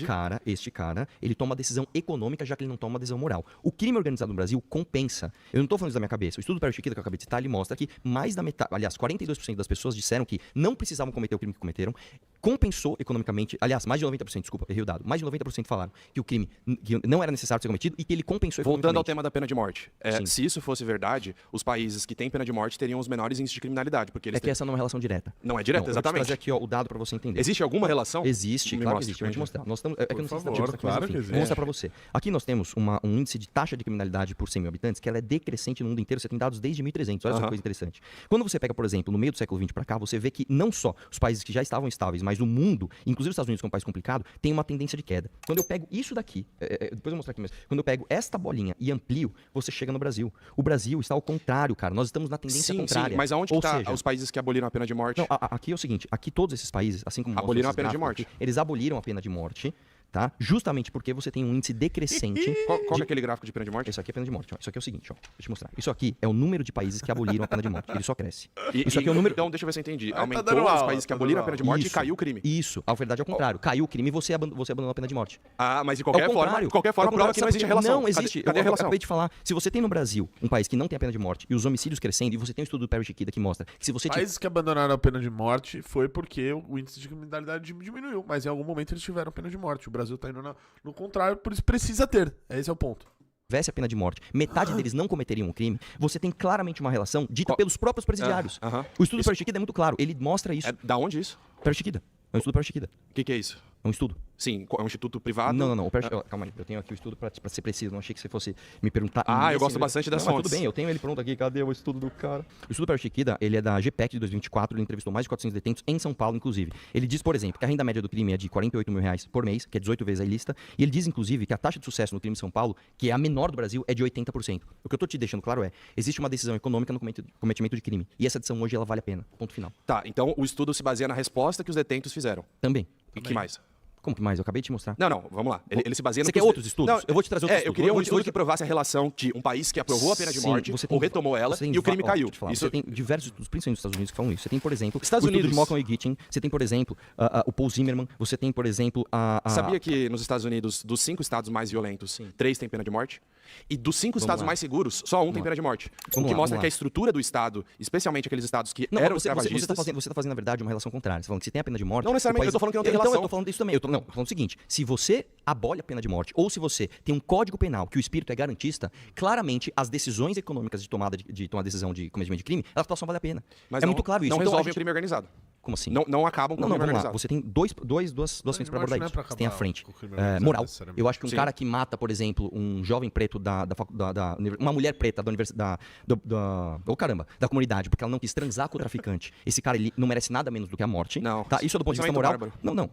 Este cara, ele toma uma decisão econômica, já que ele não toma uma decisão moral. O crime organizado no Brasil compensa. Eu não tô falando isso da minha cabeça. O estudo do Perry Chiquita que eu acabei de citar, ele mostra que mais da metade, aliás, 42% das pessoas disseram que não precisavam cometer o crime que cometeram, compensou economicamente, aliás, mais de 90%, desculpa, errei o dado, mais de 90% falaram que o crime que não era necessário ser cometido e que ele compensou economicamente. Voltando ao tema da pena de morte, se isso fosse verdade, os países que têm pena de morte teriam os menores índices de criminalidade, porque eles que essa não é uma relação direta. Não é direta, exatamente. Eu vou trazer aqui o dado para você entender. Existe alguma relação? Existe, claro que existe. Eu vou te mostrar. Nós estamos, que eu não sei se está claro que existe. Vou mostrar para você. Aqui nós temos um índice de taxa de criminalidade por 100 mil habitantes que ela é decrescente no mundo inteiro. Você tem dados desde 1300. Olha só que coisa interessante. Quando você pega, por exemplo, no meio do século XX para cá, você vê que não só os países que já estavam estáveis, mas o mundo, inclusive os Estados Unidos, que é um país complicado, tem uma tendência de queda. Quando eu pego isso daqui, depois eu vou mostrar aqui mesmo. Quando eu pego esta bolinha e amplio, você chega no Brasil. O Brasil está ao contrário, cara. Nós estamos na tendência contrária. Sim, mas aonde está os países que aboliram a pena de morte? Não, aqui é o seguinte, aqui todos esses países, assim como aboliram a pena de morte. Aqui, eles aboliram a pena de morte, tá? Justamente porque você tem um índice decrescente. Qual é aquele gráfico de pena de morte? Isso aqui é pena de morte. Ó. Isso aqui é o seguinte, ó. Deixa eu te mostrar. Isso aqui é o número de países que aboliram a pena de morte. Ele só cresce. Isso aqui é o número. Então, deixa eu ver se eu entendi. Aumentou os países que aboliram a pena de morte e caiu o crime. Isso. A verdade é o contrário. Caiu o crime e você abandonou a pena de morte. Ah, mas de qualquer forma, prova que não existe relação. Não existe. Cadê a relação? Eu acabei de falar. Se você tem no Brasil um país que não tem a pena de morte e os homicídios crescendo, e você tem um estudo do Perry Chiquita que mostra que se você países que abandonaram a pena de morte foi porque o índice de criminalidade diminuiu, mas em algum momento eles tiveram pena de morte. O Brasil tá indo no contrário, por isso precisa ter. Esse é o ponto. Tivesse a pena de morte, metade deles não cometeriam um crime, você tem claramente uma relação dita pelos próprios presidiários. O estudo do Perry Chiquita é muito claro, ele mostra isso. Da onde isso? Perry Chiquita. É um estudo do Perry Chiquita. O que é isso? É um estudo. Sim, é um instituto privado? Não. Calma aí, eu tenho aqui o estudo pra ser preciso. Não achei que você fosse me perguntar. Eu gosto bastante das fontes. Tudo bem, eu tenho ele pronto aqui. Cadê o estudo do cara? O estudo do Perry Chiquita, ele é da GPEC de 2024. Ele entrevistou mais de 400 detentos em São Paulo, inclusive. Ele diz, por exemplo, que a renda média do crime é de R$48 mil por mês, que é 18 vezes a ilícita. E ele diz, inclusive, que a taxa de sucesso no crime em São Paulo, que é a menor do Brasil, é de 80%. O que eu tô te deixando claro é, existe uma decisão econômica no cometimento de crime. E essa decisão hoje, ela vale a pena. Ponto final. Tá, então o estudo se baseia na resposta que os detentos fizeram. Também. E que mais? Como que mais? Eu acabei de te mostrar. Não, vamos lá. Ele se baseia no... Você quer outros estudos? Não, eu vou te trazer outros estudos. Eu queria um estudo que provasse a relação de um país que aprovou a pena de morte ou retomou ela e o crime caiu. Você tem diversos estudos, principalmente nos Estados Unidos, que falam isso. Você tem, por exemplo, Estados o estudo Unidos. de Malcolm e Gittin. Você tem, por exemplo, o Paul Zimmerman. Você tem, por exemplo, Sabia que nos Estados Unidos, dos 5 estados mais violentos, 3 têm pena de morte? E dos 5 estados mais seguros, só um tem pena de morte. O que mostra que a estrutura do estado, especialmente aqueles estados que eram escravagistas... Você tá fazendo, na verdade, uma relação contrária. Você tá falando que se tem a pena de morte... Não necessariamente, eu tô falando que não tem relação. Então, eu tô falando disso também. Eu tô falando o seguinte, se você abole a pena de morte, ou se você tem um código penal que o espírito é garantista, claramente as decisões econômicas de tomar decisão de cometimento de crime, elas passam a valer a pena. Mas é muito claro isso. Não resolvem o crime organizado. Como assim? Não acabam com o crime organizado. Você tem duas frentes para abordar isso. Você tem a frente moral. Eu acho que um cara que mata, por exemplo, um jovem preto uma mulher preta da universidade, da comunidade, porque ela não quis transar com o traficante. Esse cara, ele não merece nada menos do que a morte. Não. Tá? Isso é do ponto de vista moral. Bárbaro. Não.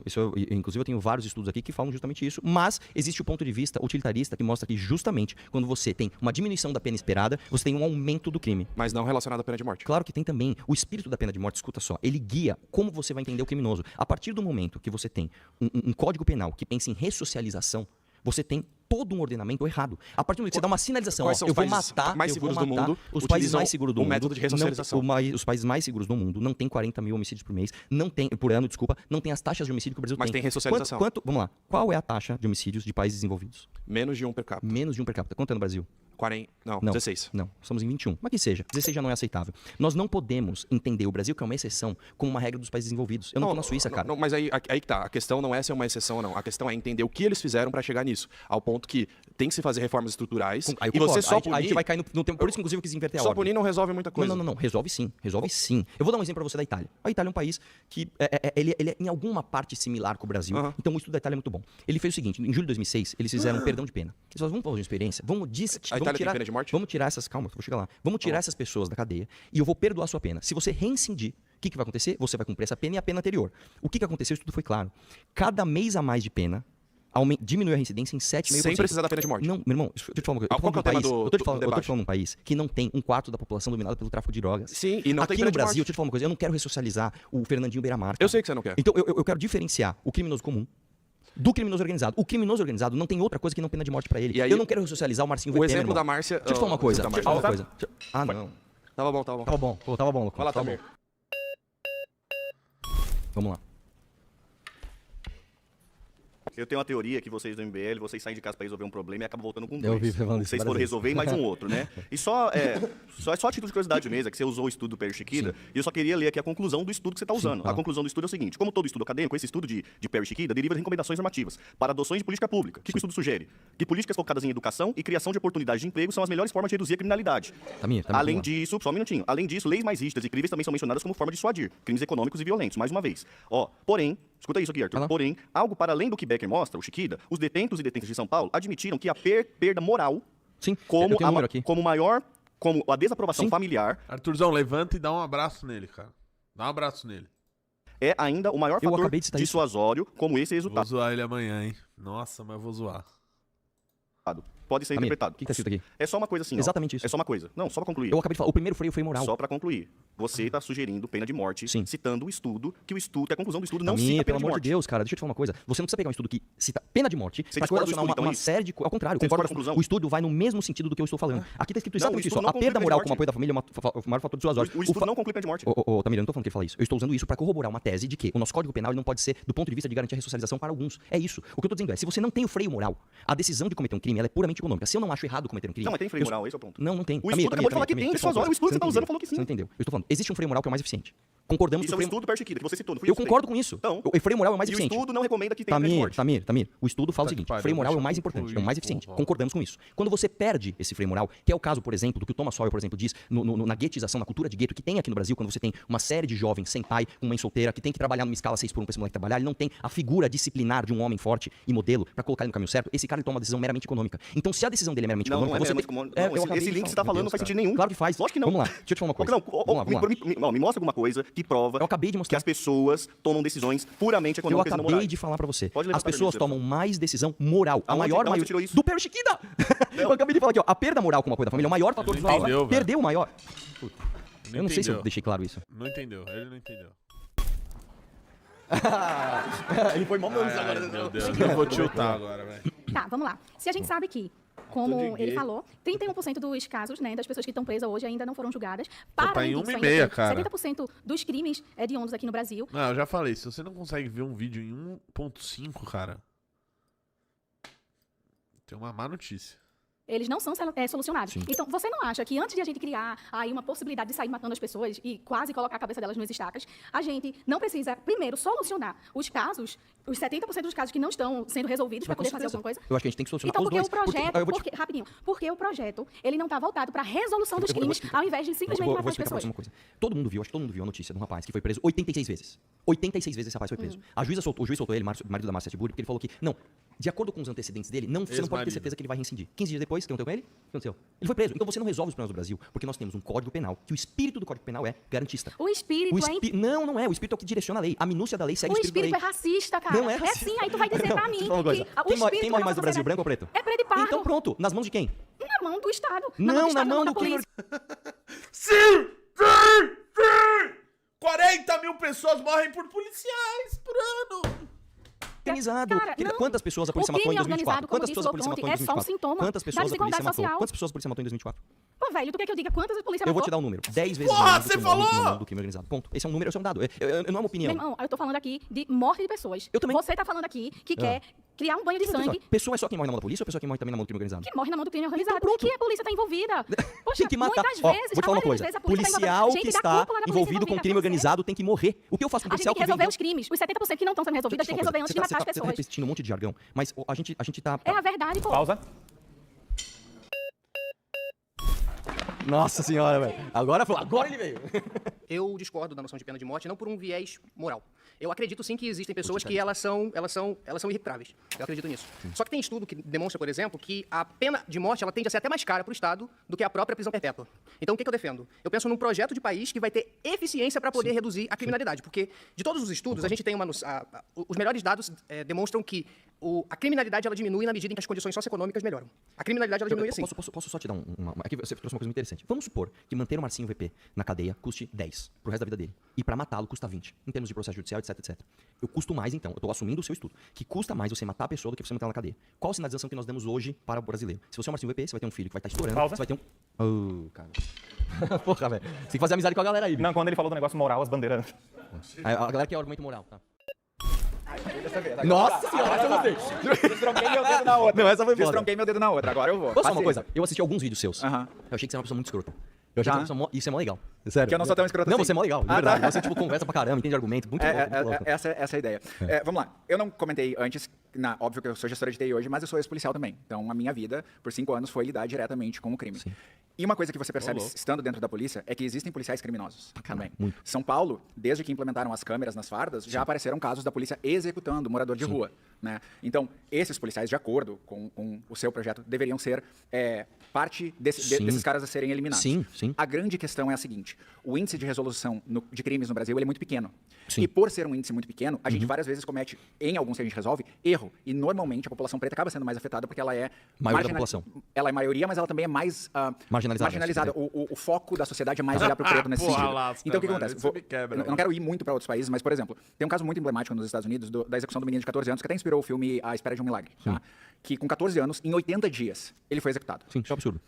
Inclusive, eu tenho vários estudos aqui que falam justamente isso, mas existe o ponto de vista utilitarista que mostra que justamente quando você tem uma diminuição da pena esperada, você tem um aumento do crime. Mas não relacionado à pena de morte. Claro que tem também. O espírito da pena de morte, escuta só, ele guia como você vai entender o criminoso. A partir do momento que você tem um código penal que pensa em ressocialização, você tem todo um ordenamento errado. A partir do momento que você dá uma sinalização, eu vou matar mais seguros do mundo, os países mais seguros do mundo, método de ressocialização. Os países mais seguros do mundo não tem 40 mil homicídios por mês, por ano, não tem as taxas de homicídio que o Brasil tem. Mas tem ressocialização. Vamos lá. Qual é a taxa de homicídios de países desenvolvidos? Menos de 1 per capita. Menos de 1 per capita. Quanto é no Brasil? Não, Não, 16. Não, estamos em 21. Mas que seja, 16 já não é aceitável. Nós não podemos entender o Brasil, que é uma exceção, como uma regra dos países desenvolvidos. Eu não tô na Suíça, cara. Não, mas aí que tá. A questão não é se é uma exceção ou não. A questão é entender o que eles fizeram pra chegar nisso. Ao ponto que tem que se fazer reformas estruturais. Aí E você só aí, punir... a gente vai cair no tempo. Por isso que, inclusive, eu quis inverter a Só ordem. punir não resolve muita coisa. Não. Resolve sim. Resolve sim. Eu vou dar um exemplo pra você da Itália. A Itália é um país que ele é em alguma parte similar com o Brasil. Então o estudo da Itália é muito bom. Ele fez o seguinte, em julho de 2006, eles fizeram um perdão de pena. Eles falaram, vamos fazer uma experiência, vamos tem pena de morte? Vamos tirar essas... Calma, vou chegar lá. Vamos tirar essas pessoas da cadeia e eu vou perdoar a sua pena. Se você reincidir, o que vai acontecer? Você vai cumprir essa pena e a pena anterior. O que aconteceu? Isso tudo foi claro. Cada mês a mais de pena diminui a reincidência em 7,5%. Sem precisar da pena de morte. Não, meu irmão, deixa eu te falar uma coisa. Qual que é o tema do Eu tô te debate? falando de um país que não tem um quarto da população dominada pelo tráfico de drogas. Sim, e não Aqui tem pena no de Brasil, morte. deixa eu te falar uma coisa, eu não quero ressocializar o Fernandinho Beiramar. Eu sei que você não quer. Então eu quero diferenciar o criminoso comum do criminoso organizado. O criminoso organizado não tem outra coisa que não pena de morte pra ele. E aí, eu não quero ressocializar o Marcinho o VP, exemplo meu irmão. da Márcia... Deixa eu te falar uma coisa. da Deixa eu te falar uma Márcia. coisa. Ah, não. Tava bom, tava bom. Tava bom. Pô, tava bom, louco. Vai lá, Tava Tamir. bom. Vamos lá. Eu tenho uma teoria que vocês do MBL, vocês saem de casa para resolver um problema e acabam voltando com Eu dois. ouvi você falando isso Vocês várias foram vezes. resolver e mais um outro, né? E só a título de curiosidade mesmo, é que você usou o estudo do Perry Chiquida, e eu só queria ler aqui a conclusão do estudo que você está usando. A conclusão do estudo é o seguinte: como todo estudo acadêmico, esse estudo de Perry Chiquida deriva de recomendações normativas para adoções de política pública. O que o estudo sugere? Que políticas focadas em educação e criação de oportunidades de emprego são as melhores formas de reduzir a criminalidade. Além disso, só um minutinho. Além disso, leis mais rígidas e críveis também são mencionadas como forma de dissuadir crimes econômicos e violentos, mais uma vez. Porém, escuta isso aqui, Arthur. Porém, algo para além do que Becker mostra, o Chiquida, os detentos e detentas de São Paulo admitiram que a perda moral, como a desaprovação familiar, Arthurzão, levanta e dá um abraço nele, cara. Dá um abraço nele. é ainda o maior fator dissuasório como esse resultado. Vou zoar ele amanhã, hein? Nossa, mas eu vou zoar. Pode ser Tamir, interpretado. o que tá escrito aqui? É só uma coisa assim. Exatamente isso. É só uma coisa. Não, só pra concluir. Eu acabei de falar, o primeiro freio foi moral. Só pra concluir. Você está sugerindo pena de morte, citando o estudo, que a conclusão do estudo não Tamir, cita pena pelo de amor morte. de Deus, cara, deixa eu te falar uma coisa. Você não precisa pegar um estudo que cita pena de morte Você pra discorda do correlacionar estudo, então, uma é isso? série de... Ao contrário, Você concordo discorda da conclusão? o estudo vai no mesmo sentido do que eu estou falando. Aqui tá escrito Não, exatamente o isso. estudo A não conclui perda pena de moral morte. como apoio da família é o maior fator dissuasório. O estudo não conclui pena de morte. Ô, Tamir, eu não tô falando que ele fala isso. Eu estou usando isso pra corroborar uma tese de que o nosso Código Penal ele não pode ser do ponto de vista de garantir a ressocialização para alguns. É isso. O que eu tô dizendo é, se você não tem o freio moral, a decisão de cometer um crime ela é puramente econômica. Se eu não acho errado cometer um crime... Não, mas tem freio moral, esse é o ponto. Não tem. O estudo acabou de falar que tem dissuasório, o estudo que você tá usando falou que sim. Você não entendeu. Eu estou falando, existe um freio moral que é o mais eficiente. Concordamos Isso é que um estudo do Perry Chiquida, que você citou, não fui Eu eu que citei. concordo com isso. Então, O freio moral é o mais e o eficiente. estudo não recomenda que tenha pena de morte. Tamir, o estudo fala o Tá que seguinte, pariu, freio moral é o deixa eu mais importante, é o concluir, mais eficiente. porra. Concordamos com isso. Quando você perde esse freio moral, que é o caso, por exemplo, do que o Thomas Sowell, por exemplo, diz na guetização, na cultura de gueto que tem aqui no Brasil, quando você tem uma série de jovens sem pai, com mãe solteira, que tem que trabalhar numa escala 6 por 1 pra esse moleque trabalhar, ele não tem a figura disciplinar de um homem forte e modelo pra colocar ele no caminho certo, esse cara ele toma uma decisão meramente econômica. Então, se a decisão dele é meramente Não, econômica, não é você meramente tem... econômica. Não, esse link que você tá falando não faz sentido nenhum. Claro que faz. Lógico que não. Vamos lá, deixa eu te falar uma coisa. Me mostra alguma coisa que prova que as pessoas tomam decisões puramente Eu econômicas e não acabei morais. de falar pra você. Pode As levantar pessoas pra mim, tomam mais decisão moral. A Aonde- maior aonde você maioria tirou isso? do Perry Chiquida. Eu acabei de falar aqui, ó. A perda moral como apoio da família é o maior fator de Não entendeu, velho. Perdeu o maior. Eu não sei se eu entendeu. deixei claro isso. Não entendeu, ele não entendeu. Ele foi mal manso agora. Meu Deus, eu vou tiltar agora, velho. Tá, vamos lá. Se a gente sabe que, como ele falou, 31% dos casos, né, das pessoas que estão presas hoje ainda não foram julgadas. tá Para em disso, 1,5, ainda tem cara. 70% dos crimes hediondos aqui no Brasil. Não, eu já falei, se você não consegue ver um vídeo em 1.5, cara, tem uma má notícia. Eles não são solucionados. Então, você não acha que antes de a gente criar aí uma possibilidade de sair matando as pessoas e quase colocar a cabeça delas nas estacas, a gente não precisa, primeiro, solucionar os casos, os 70% dos casos que não estão sendo resolvidos para poder fazer alguma coisa? Eu acho que a gente tem que solucionar Então, os porque dois. o projeto, Porque- rapidinho, porque o projeto, ele não está voltado para a resolução dos Eu vou crimes, explicar. ao invés de simplesmente vou matar as explicar pra pessoas. você uma coisa. Todo mundo viu, acho que todo mundo viu a notícia de um rapaz que foi preso 86 vezes. 86 vezes esse rapaz foi preso. O juiz soltou ele, marido da Márcia Tiburi, porque ele falou que, não, de acordo com os antecedentes dele, você não pode ter Ex-marido. certeza que ele vai reincidir. 15 dias depois, o que aconteceu com ele? O que aconteceu? Ele foi preso. Então você não resolve os problemas do Brasil, porque nós temos um Código Penal, que o espírito do Código Penal é garantista. O espírito Não é. O espírito é o que direciona a lei. A minúcia da lei segue O o espírito da espírito lei. é racista, cara. Não é racista. sim, aí tu vai dizer pra mim Deixa eu falar uma coisa. que o Quem espírito morre da mais nossa no Brasil, sociedade branco ou preto? é preto e pardo. Então pronto, nas mãos de quem? Na mão do Estado. Não, na mão do da crime. polícia. Sim! 40 mil pessoas morrem por policiais por ano. Organizado. Cara, não. Quantas pessoas a polícia O matou em crime 2024? organizado, como Quantas pessoas a polícia disse o matou em Conte, é só um 2024? sintoma Quantas da pessoas a polícia desigualdade matou? social. Quantas pessoas a polícia matou em 2024? Pô, velho, tu quer que eu diga quantas a polícia Eu vou matou? te dar um número. 10 vezes Porra, mais do você que o número falou! do crime organizado. Ponto. Esse é um número, esse é um dado. Não é uma opinião. Meu irmão, eu tô falando aqui de morte de pessoas. Eu também. Você tá falando aqui que quer criar um banho de sangue. Pessoa é só quem morre na mão da polícia ou pessoa que morre também na mão do crime organizado? Que morre na mão do crime organizado. Então, que a polícia tá envolvida. Poxa, Tem que matar. muitas Ó, vezes, vou te falar uma coisa. vezes, a polícia tá policial envolvida. que Gente da está cúpula da polícia envolvido com envolvida, crime organizado tem que morrer. O que eu faço com um A gente policial tem que que resolver os crimes. Os 70% que não estão sendo resolvidos, tem que resolver antes de matar as Você tá pessoas. repetindo um monte de jargão, mas a gente tá... É a verdade, pô. Pausa. Nossa senhora, velho. Agora ele veio. Eu discordo da noção de pena de morte, não por um viés moral. Eu acredito sim que existem pessoas que elas são irrecuperáveis. Eu acredito nisso. Só que tem estudo que demonstra, por exemplo, que a pena de morte ela tende a ser até mais cara para o Estado do que a própria prisão perpétua. Então o que eu defendo? Eu penso num projeto de país que vai ter eficiência para poder reduzir a criminalidade. Porque de todos os estudos, a gente tem os melhores dados demonstram que a criminalidade ela diminui na medida em que as condições socioeconômicas melhoram. A criminalidade ela diminui assim. Posso só te dar uma... Aqui você trouxe uma coisa muito interessante. Vamos supor que manter o Marcinho VP na cadeia custe 10 pro resto da vida dele. E pra matá-lo custa 20. Em termos de processo judicial, etc, etc. Eu custo mais, então. Eu tô assumindo o seu estudo. Que custa mais você matar a pessoa do que você manter ela na cadeia. Qual a sinalização que nós damos hoje para o brasileiro? Se você é o Marcinho VP, você vai ter um filho que vai estar estourando. Pausa. Você vai ter um... cara. Porra, velho. Você tem que fazer amizade com a galera aí. Não, quando ele falou do negócio moral, as bandeiras. A galera quer argumento moral, tá? Nossa senhora, essa eu gostei. Destronquei meu dedo na outra. Não, essa foi foda. Destronquei meu dedo na outra, agora eu vou. Posso falar uma coisa? Eu assisti alguns vídeos seus. Eu achei que você é uma pessoa muito escrota. Eu achei que você é uma pessoa isso é mó legal. Sério. Que eu não sou tão escroto Não, assim. você é mó legal, de verdade. Você, tipo, conversa pra caramba, entende argumento, muito louco. Essa é a ideia. Vamos lá. Eu não comentei antes, óbvio que eu sou gestora de TI hoje, mas eu sou ex-policial também. Então, a minha vida, por 5 anos, foi lidar diretamente com o crime. Sim. E uma coisa que você percebe estando dentro da polícia é que existem policiais criminosos também. Muito. São Paulo, desde que implementaram as câmeras nas fardas, já apareceram casos da polícia executando morador de rua. Né? Então, esses policiais, de acordo com o seu projeto, deveriam ser parte desses caras a serem eliminados. Sim. A grande questão é a seguinte: o índice de resolução de crimes no Brasil ele é muito pequeno. Sim. E por ser um índice muito pequeno, a gente várias vezes comete, em alguns que a gente resolve, erro. E normalmente a população preta acaba sendo mais afetada porque ela é... Maioria da população. Ela é maioria, mas ela também é mais marginalizada. O foco da sociedade é mais olhar para o preto nesse sentido. Então o que acontece? Eu não quero ir muito para outros países, mas, por exemplo, tem um caso muito emblemático nos Estados Unidos da execução do menino de 14 anos, que até inspirou o filme A Espera de um Milagre. Tá? Que com 14 anos, em 80 dias, ele foi executado. Sim, isso é um absurdo.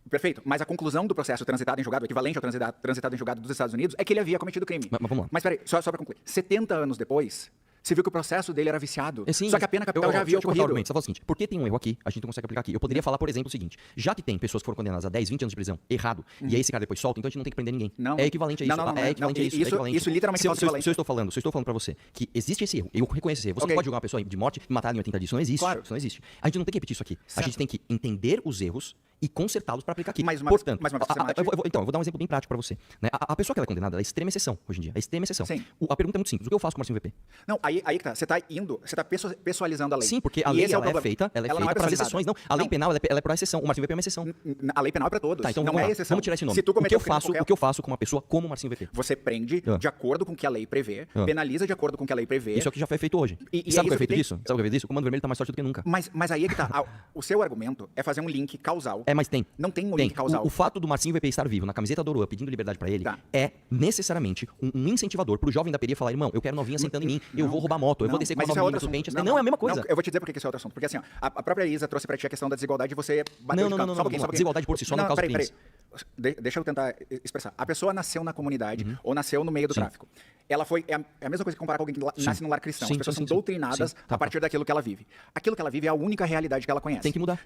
Perfeito, mas a conclusão do processo transitado em julgado, o equivalente ao transitado em julgado dos Estados Unidos, é que ele havia cometido crime. Mas vamos lá. Mas peraí, só para concluir. 70 anos depois, você viu que o processo dele era viciado. Sim, só que a pena capital já havia ocorrido. Você fala o seguinte, por que tem um erro aqui, a gente não consegue aplicar aqui? Eu poderia falar, por exemplo, o seguinte, já que tem pessoas que foram condenadas a 10, 20 anos de prisão, errado, e aí esse cara depois solta, então a gente não tem que prender ninguém. Não. É equivalente a isso. Não, é equivalente a isso. Isso literalmente é equivalente. Se eu estou falando pra você que existe esse erro, eu reconheço esse erro. Você não pode julgar uma pessoa de morte e matar ela em 80 dias. Isso não existe. Claro. Isso não existe. A gente não tem que repetir isso aqui. A gente tem que entender os erros e consertá-los para aplicar aqui. Portanto, eu vou dar um exemplo bem prático para você. Né? A pessoa que ela é condenada, ela é extrema exceção hoje em dia. É extrema exceção. Sim. A pergunta é muito simples. O que eu faço com o Marcinho VP? Não, aí que tá. Você tá pessoalizando a lei. Sim, porque a lei ela é feita para as exceções. Não, a lei penal ela é para exceção. O Marcinho VP é uma exceção. A lei penal é para todos. Tá, então não vamos é lá. exceção. Vamos tirar esse nome. Se tu O que eu faço com uma pessoa como o Marcinho VP? Você prende de acordo com o que a lei prevê, penaliza de acordo com o que a lei prevê. Isso é o que já foi feito hoje. E sabe o que é feito disso? Sabe o que é feito disso? O Comando Vermelho tá mais forte do que nunca. Mas aí é que tá. O seu argumento é fazer um link causal. Mas tem. Não tem um link causal. O fato do Marcinho VP estar vivo na camiseta do Oroa pedindo liberdade pra ele é necessariamente um incentivador pro jovem da periferia falar, irmão, eu quero novinha sentando em mim, eu vou roubar moto, eu vou descer com a novinha do pente. Não, é a mesma coisa. Eu vou te dizer por que esse é outro assunto. Porque assim, a própria Isa trouxe pra ti a questão da desigualdade e você bateu de canto. Só um pouquinho. Desigualdade por si só não causa crimes. Deixa eu tentar expressar. A pessoa nasceu na comunidade ou nasceu no meio do tráfico. Ela foi... É a mesma coisa que comparar com alguém que nasce num lar cristão. As pessoas são doutrinadas a partir daquilo que ela vive. Aquilo que ela vive é a única realidade que ela conhece. Tem que mudar.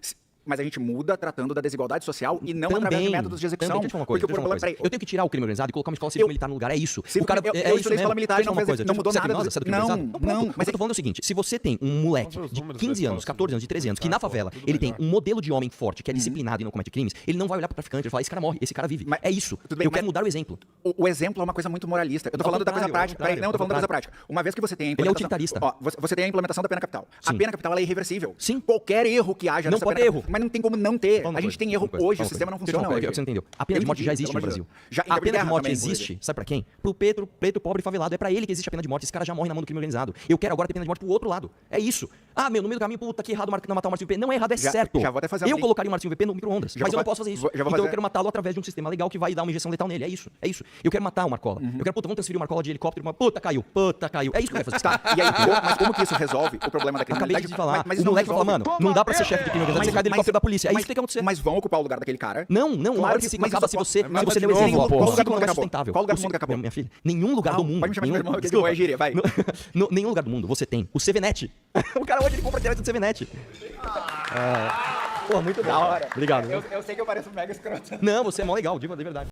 Mas a gente muda tratando da desigualdade social e não através de métodos de execução. Porque o problema é eu tenho que tirar o crime organizado e colocar uma escola civil militar no lugar. É isso. O cara eu estudei escola militar e não mudou nada. Não. Mas eu tô falando o seguinte, se você tem um moleque de 15 anos, 14 anos, de 13 anos, que na favela ele tem um modelo de homem forte, que é disciplinado e não comete crimes, ele não vai olhar pro traficante e falar, esse cara morre, esse cara vive. É isso. Eu quero mudar o exemplo. O exemplo é uma coisa muito moralista. Eu tô falando da coisa prática. Não, eu tô falando da coisa prática. Uma vez que você tem a implementação... Ele é utilitarista. Você tem a implementação da pena capital. A pena capital ela é irreversível. Sim. Qualquer erro que haja nessa pena capital. Mas não tem como não ter. A gente tem erro hoje, o sistema não funciona hoje. Você entendeu? A pena de morte já existe no Brasil. A pena de morte existe, sabe pra quem? Pro preto, pobre, favelado. É pra ele que existe a pena de morte. Esse cara já morre na mão do crime organizado. Eu quero agora ter pena de morte pro outro lado. É isso. Ah, no meio do caminho, puta, que errado matar o Marcinho VP. Não é errado, é certo. Já vou até fazer eu colocaria o Marcinho VP no micro-ondas, mas eu não posso fazer isso. Então eu quero matá-lo através de um sistema legal que vai dar uma injeção letal nele. É isso. Eu quero matar o Marcola. Eu quero, vamos transferir o Marcola de helicóptero. Puta, caiu. É isso que eu quero fazer. Tá, e aí, mas como que isso resolve o problema da criminalidade? Acabei de falar. O moleque fala, mano, não dá pra ser chefe de crime organizado, você cai do helicóptero helicóptero da polícia. É isso que tem que acontecer. Mas vão ocupar o lugar daquele cara? Não, o maior ciclo acaba se você deu exemplo. Qual lugar do mundo não é que acabou? sustentável. Qual lugar do mundo que acabou? Minha filha, nenhum lugar do mundo. Pode me chamar de meu irmão, que eu é gíria, vai. Nenhum lugar do mundo você tem o CVNet. O cara hoje ele compra direto do CVNet. Pô, muito da hora. Obrigado. Eu sei que eu pareço mega escroto. Não, você é mó legal, de verdade.